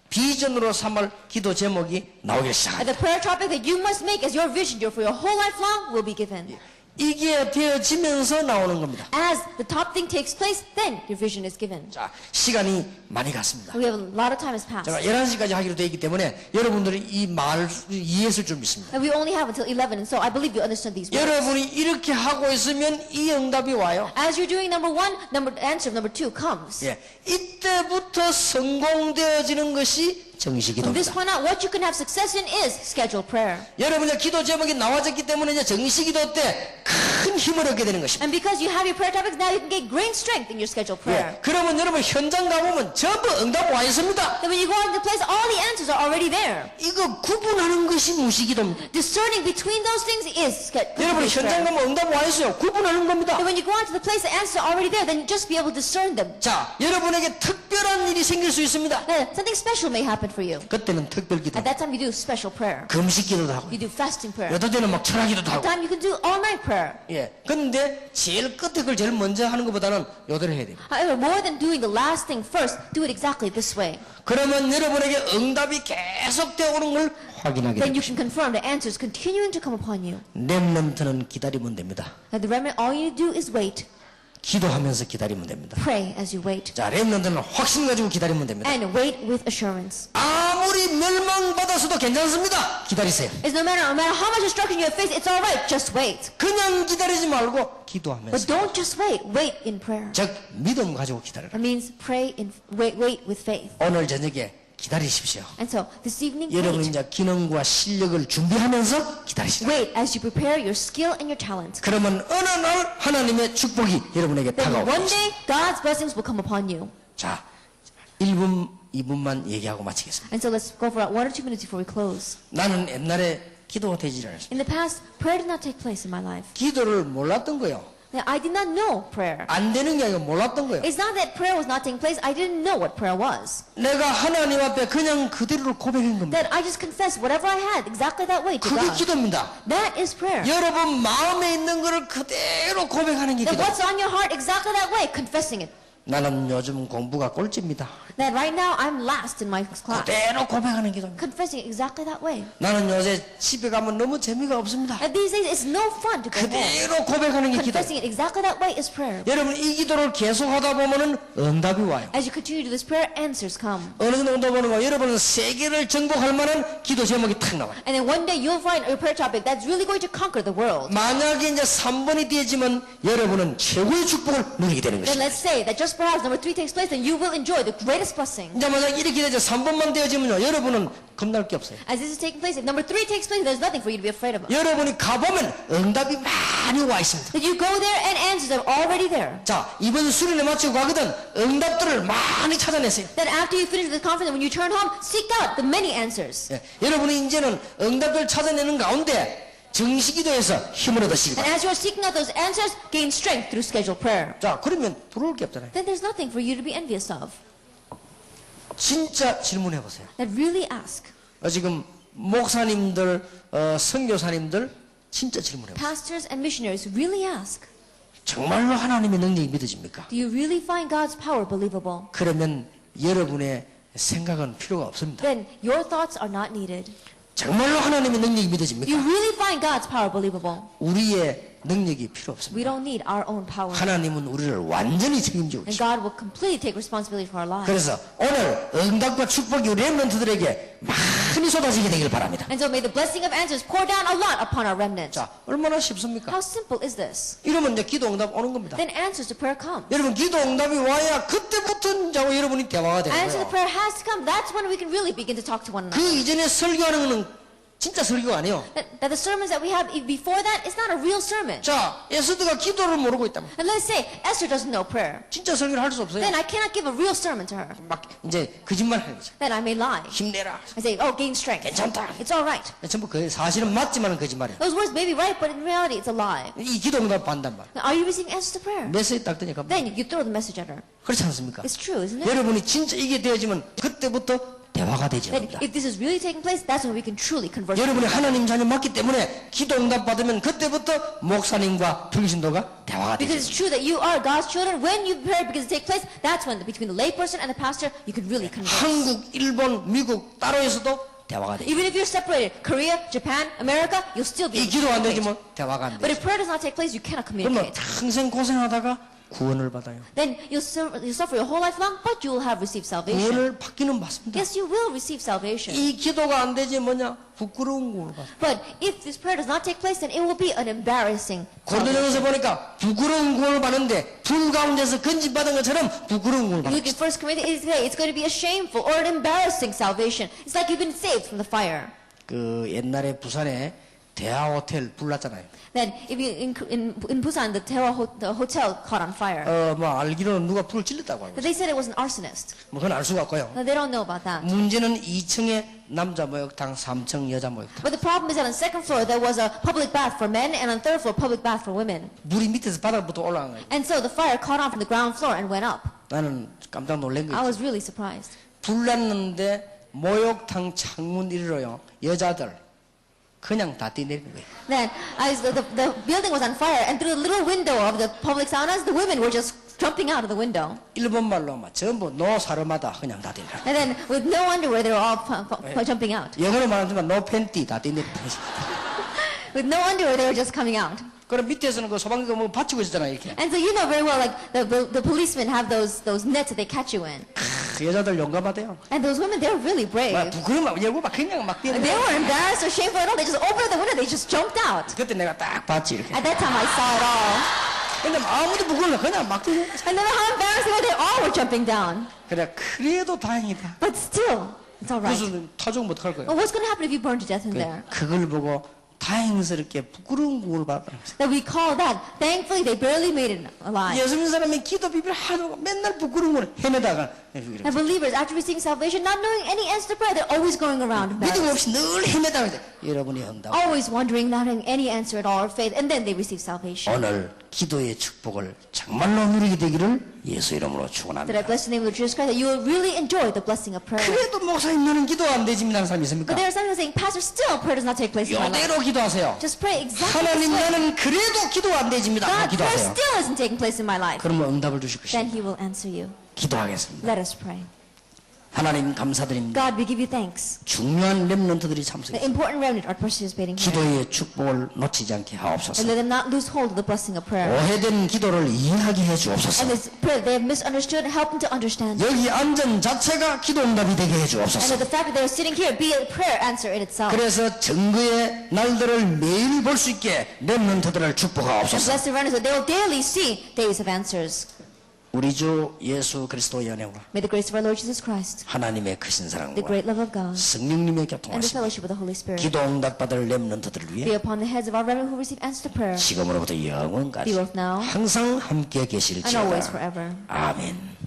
비전으로 삼을 기도 제목이 나오기 And 시작합니다. the prayer topic that you must make as your vision for your whole life long will be given. 이게 되어지면서 나오는 겁니다. As the top thing takes place, then your vision is given. 자, 시간이 많이 갔습니다. We have a lot of time has passed. 제가 11시까지 하기로 되어 있기 때문에 여러분들이 이 말 이해했을 줄 믿습니다. And we only have until 11, and so I believe you understand these words. 여러분이 이렇게 하고 있으면 이 응답이 와요. As you're doing number 1, answer of number 2 comes. 예, 이때부터 성공되어지는 것이 From this 정식기도입니다. point on, what you can have success in is scheduled prayer. 여러분의 기도 제목이 나와졌기 때문에 이제 정식기도 때 큰 힘을 얻게 되는 것입니다. And because you have your prayer topics, now you can get great strength in your scheduled prayer. 예, 그러면 여러분 현장 가보면 전부 응답 와 있습니다. Then when you go out into place, all the answers are already there. 이거 구분하는 것이 무식이도입니다. Discerning between those things is 여러분 현장 prayer. 가면 응답 와 있어요. 구분하는 겁니다. And when you go out to the place, the answers are already there. Then you just be able to discern them. 자, 여러분에게 특별한 일이 생길 수 있습니다. Something special may happen for you. 그때는 특별기도, At that time, you do special prayer. 금식기도도 하고, You do fasting prayer. 여덟 때는 막 철학기도도 At 하고. that time, you can do all-night prayer. 예. 근데 제일 끝에 걸 제일 먼저 하는 것보다는 요대로 해야 돼요. However, more than doing the last thing first, do it exactly this way. 그러면 여러분에게 응답이 계속 되어오는 걸 확인하게 Then you 됩니다. can confirm the answers continuing to come upon you. 렘넌트는 기다리면 됩니다. Now, the remnant, all you need to do is wait. 기도하면서 기다리면 됩니다. Pray as you wait. 자, 렘넌트는 확신 가지고 기다리면 됩니다. And wait with assurance. 아무리 멸망받아서도 괜찮습니다. 기다리세요. It's no matter how much destruction you have faced, it's all right. Just wait. 그냥 기다리지 말고 But 기도하면서. don't just wait. Wait in prayer. 즉 믿음 가지고 기다려라. That means wait with faith. 오늘 저녁에 기다리십시오. And so this evening, 여러분 wait. 이제 기능과 실력을 준비하면서 기다리시라. Wait as you prepare your skill and your talent. 그러면 어느 날 하나님의 축복이 여러분에게 Then 다가올 one 것입니다. day, God's blessings will come upon you. 자, 1분, 2분만 얘기하고 마치겠습니다. And so let's go for 1 or 2 minutes before we close. 나는 옛날에 기도가 되지 않았습니다. In the past, prayer did not take place in my life. 기도를 몰랐던 거예요. Now, I did not know prayer. 안 되는 게 아니고 몰랐던 거예요. It's not that prayer was not taking place. I didn't know what prayer was. 내가 하나님 앞에 그냥 그대로 고백한 겁니다. That I just confessed whatever I had exactly that way to 그게 God. 기도입니다. That is prayer. 여러분 마음에 있는 거를 그대로 고백하는 게 That 기도. what's on your heart exactly that way, confessing it. 나는 요즘 공부가 꼴찌입니다. That right now I'm last in my class. 그대로 고백하는 기도입니다. Confessing it exactly that way. 나는 요새 집에 가면 너무 재미가 없습니다. And these days it's no fun to go home. 그대로 고백하는 게 기도. Confessing it exactly that way is prayer. 여러분 이 기도를 계속 하다 보면은 응답이 와요. As you continue to do this prayer, answers come. 어느 정도 응답 오는 거 여러분은 세계를 정복할 만한 기도 제목이 탁 나와요. And then one day you'll find a prayer topic that's really going to conquer the world. 만약에 이제 3번이 되어지면 여러분은 최고의 축복을 누리게 되는 Then 것입니다. let's say that just perhaps number 3 takes place, then you will enjoy the greatest blessing. 이제 만약 이렇게 되죠. 3번만 되어지면요. 여러분은 겁날 게 없어요. As this is taking place, if number 3 takes place, there's nothing for you to be afraid of. 여러분이 가보면 응답이 많이 와 있습니다. That you go there and answers are already there. 자, 이번 수련회 마치고 가거든 응답들을 많이 찾아냈어요. Then after you finish the conference, when you turn home, seek out the many answers. 예, 여러분이 이제는 응답을 찾아내는 가운데 정시기도에서 힘을 얻으시기 And 바랍니다. as you are seeking out those answers, gain strength through scheduled prayer. 자, 그러면 부러울 게 없잖아요. Then there's nothing for you to be envious of. 진짜 질문해 보세요. That really ask. 지금 목사님들, 선교사님들 진짜 질문해 보세요. Pastors and missionaries really ask. 정말로 하나님의 능력이 믿어집니까? Do you really find God's power believable? 그러면 여러분의 생각은 필요가 없습니다. Then your thoughts are not needed. 정말로 하나님의 능력이 You 믿어집니까? really find God's power believable? 우리의 능력이 필요 We 없습니다. don't need our own power. 하나님은 우리를 완전히 책임지고 And 계십니다. God will completely take responsibility for our lives. 그래서 오늘 응답과 축복이 우리 렘넌트들에게 많이 쏟아지게 되길 바랍니다. And so may the blessing of answers pour down a lot upon our remnant. 자, 얼마나 쉽습니까? How simple is this? 이러면 이제 기도 응답 오는 겁니다. Then answers to prayer come. 여러분 기도 응답이 와야 그때부터 이제 여러분이 대화가 되는 Answer 거예요. the prayer has to come. That's when we can really begin to talk to one 그 another. 이전에 설교하는 거는 진짜 설교가 아니에요. That the sermons that we have before that, it's not a real sermon. 자, 에스더가 기도를 모르고 있다면 And let's say Esther doesn't know prayer. 진짜 설교를 할 수 없어요. Then I cannot give a real sermon to her. 막 이제 거짓말 하는 거죠. Then I may lie. 힘내라. I say, oh, gain strength. 괜찮다. It's all right. 전부 그 사실은 맞지만 거짓말이에요. Those words may be right, but in reality, it's a lie. 이 기도 응답 받단 말. Now, are you receiving answers to prayer? 메시지 딱 뜨니까 Then you throw the message at her. 그렇지 않습니까? It's true, isn't it? 여러분이 진짜 이게 되어지면 그때부터 대화가 되죠. That if this is really taking place, that's when we can truly converse. 여러분이 하나님 자녀 맞기 때문에 기도 응답 받으면 그때부터 목사님과 불신도가 대화가 Because 되죠. it's true that you are God's children. When you pray because it takes place, that's when between the layperson and the pastor, you can really converse. 한국, 일본, 미국 따로에서도 대화가 되죠. Even if you're separated, Korea, Japan, America, you'll still be 이 able to 기도 안 communicate. 되지면 대화가 안 But 되죠. if prayer does not take place, you cannot 그러면 communicate. 평생 고생하다가 구원을 받아요. Then you'll suffer your whole life long, but you will have received salvation. 구원을 받기는 받습니다. Yes, you will receive salvation. 이 기도가 안 되지 뭐냐? 부끄러운 구원을 받아요. But if this prayer does not take place, then it will be an embarrassing 고린도전서 salvation. 보니까 부끄러운 구원을 받는데 불 가운데서 건진받은 것처럼 부끄러운 구원을 Look 받았어요. at 1 Corinthians, it's going to be a shameful or an embarrassing salvation. It's like you've been saved from the fire. 그 옛날에 부산에 대하 호텔 불났잖아요. Then if you in Busan, the hotel caught on fire. 뭐 알기로는 누가 불을 질렀다고 하고. But they said it was an arsonist. 뭐 그건 알 수가 없고요. No, they don't know about that. 문제는 2층에 남자 목욕탕, 3층 여자 목욕탕. But the problem is that on the second floor there was a public bath for men, and on the third floor public bath for women. 물이 밑에서 바닥부터 올라간 거예요. And so the fire caught on from the ground floor and went up. 나는 깜짝 놀란 I 거예요. was really surprised. 불났는데 목욕탕 창문 이리로요. 여자들 그냥 다 뛰내리는 거예요. Then the building was on fire, and through the little window of the public saunas, the women were just jumping out of the window. 일본말로 막 전부 노 사르마다 그냥 다 뛰내려. And then with no underwear, they were all jumping out. 영어로 말하면 노 팬티 다 뛰내려. With no underwear, they were just coming out. 그럼 밑에서는 그 소방기가 뭐 받치고 있잖아요 이렇게. And so you know very well, like the policemen have those nets that they catch you in. 그 여자들 용감하대요. And those women, they're really brave. 막 부끄러움 열고 막 그냥 막 뛰는 They 거예요. weren't embarrassed or shameful at all. They just opened the window. They just jumped out. 그때 내가 딱 봤지 이렇게. At that time, I saw it all. 근데 아무도 부끄러워 그냥 막 뛰는 거예요. And then how embarrassing they all were jumping down. 그래 그래도 다행이다. But still, it's all right. 무슨 타종 못 할 거예요. Well, what's going to happen if you burn to death in there? 그걸 보고 다행스럽게 부끄러운 구원을 받았다는 거예요. That we call that. Thankfully, they barely made it alive. 예수 믿는 사람이 기도 비밀 하도 맨날 부끄러운 걸 헤매다가 And believers, after receiving salvation, not knowing any answer to prayer, they're always going around 믿음 embarrassed. 없이 늘 헤매다가 여러분이 한다고 Always wondering, not having any answer at all or faith, and then they receive salvation. 오늘 기도의 축복을 정말로 누리게 되기를 예수 이름으로 That I 축원합니다. bless the name of Lord Jesus Christ, that you will really enjoy the blessing of prayer. 그래도 목사님 나는 기도 안 되집니다는 사람이 있습니까? But there are some who are saying, Pastor, still prayer does not take place in my life. 이대로 기도하세요. Just pray exactly 하나님 this way. 나는 그래도 기도 안 되집니다. God, prayer 기도하세요. still isn't taking place in my life. 그러면 응답을 주실 Then 것입니다. He will answer you. 기도하겠습니다. Let us pray. 하나님 감사드립니다. God, we give you thanks. 중요한 렘넌트들이 The 참석했습니다. important remnant are participating here. 기도의 축복을 놓치지 않게 하옵소서. And let them not lose hold of the blessing of prayer. 오해된 기도를 이해하게 해 주옵소서. And this prayer they have misunderstood, help them to understand. 여기 앉은 자체가 기도 응답이 되게 해 And 주옵소서. that the fact that they are sitting here be a prayer answer in itself. 그래서 증거의 날들을 매일 볼 수 있게 렘넌트들을 And 축복하옵소서. bless the runners that they will daily see days of answers. 우리 주 예수 그리스도의 연애와 May the grace of our Lord Jesus Christ, 하나님의 크신 the 사랑과 great love of God, 성령님의 and the 교통하심 fellowship of the Holy Spirit 기도 응답 받을 렘넌트들을 be 위해 upon the heads of our remnant who receive answer to prayer, 지금으로부터 be 영원까지 both now 항상 함께 and always 계실지어다. forever. 아멘.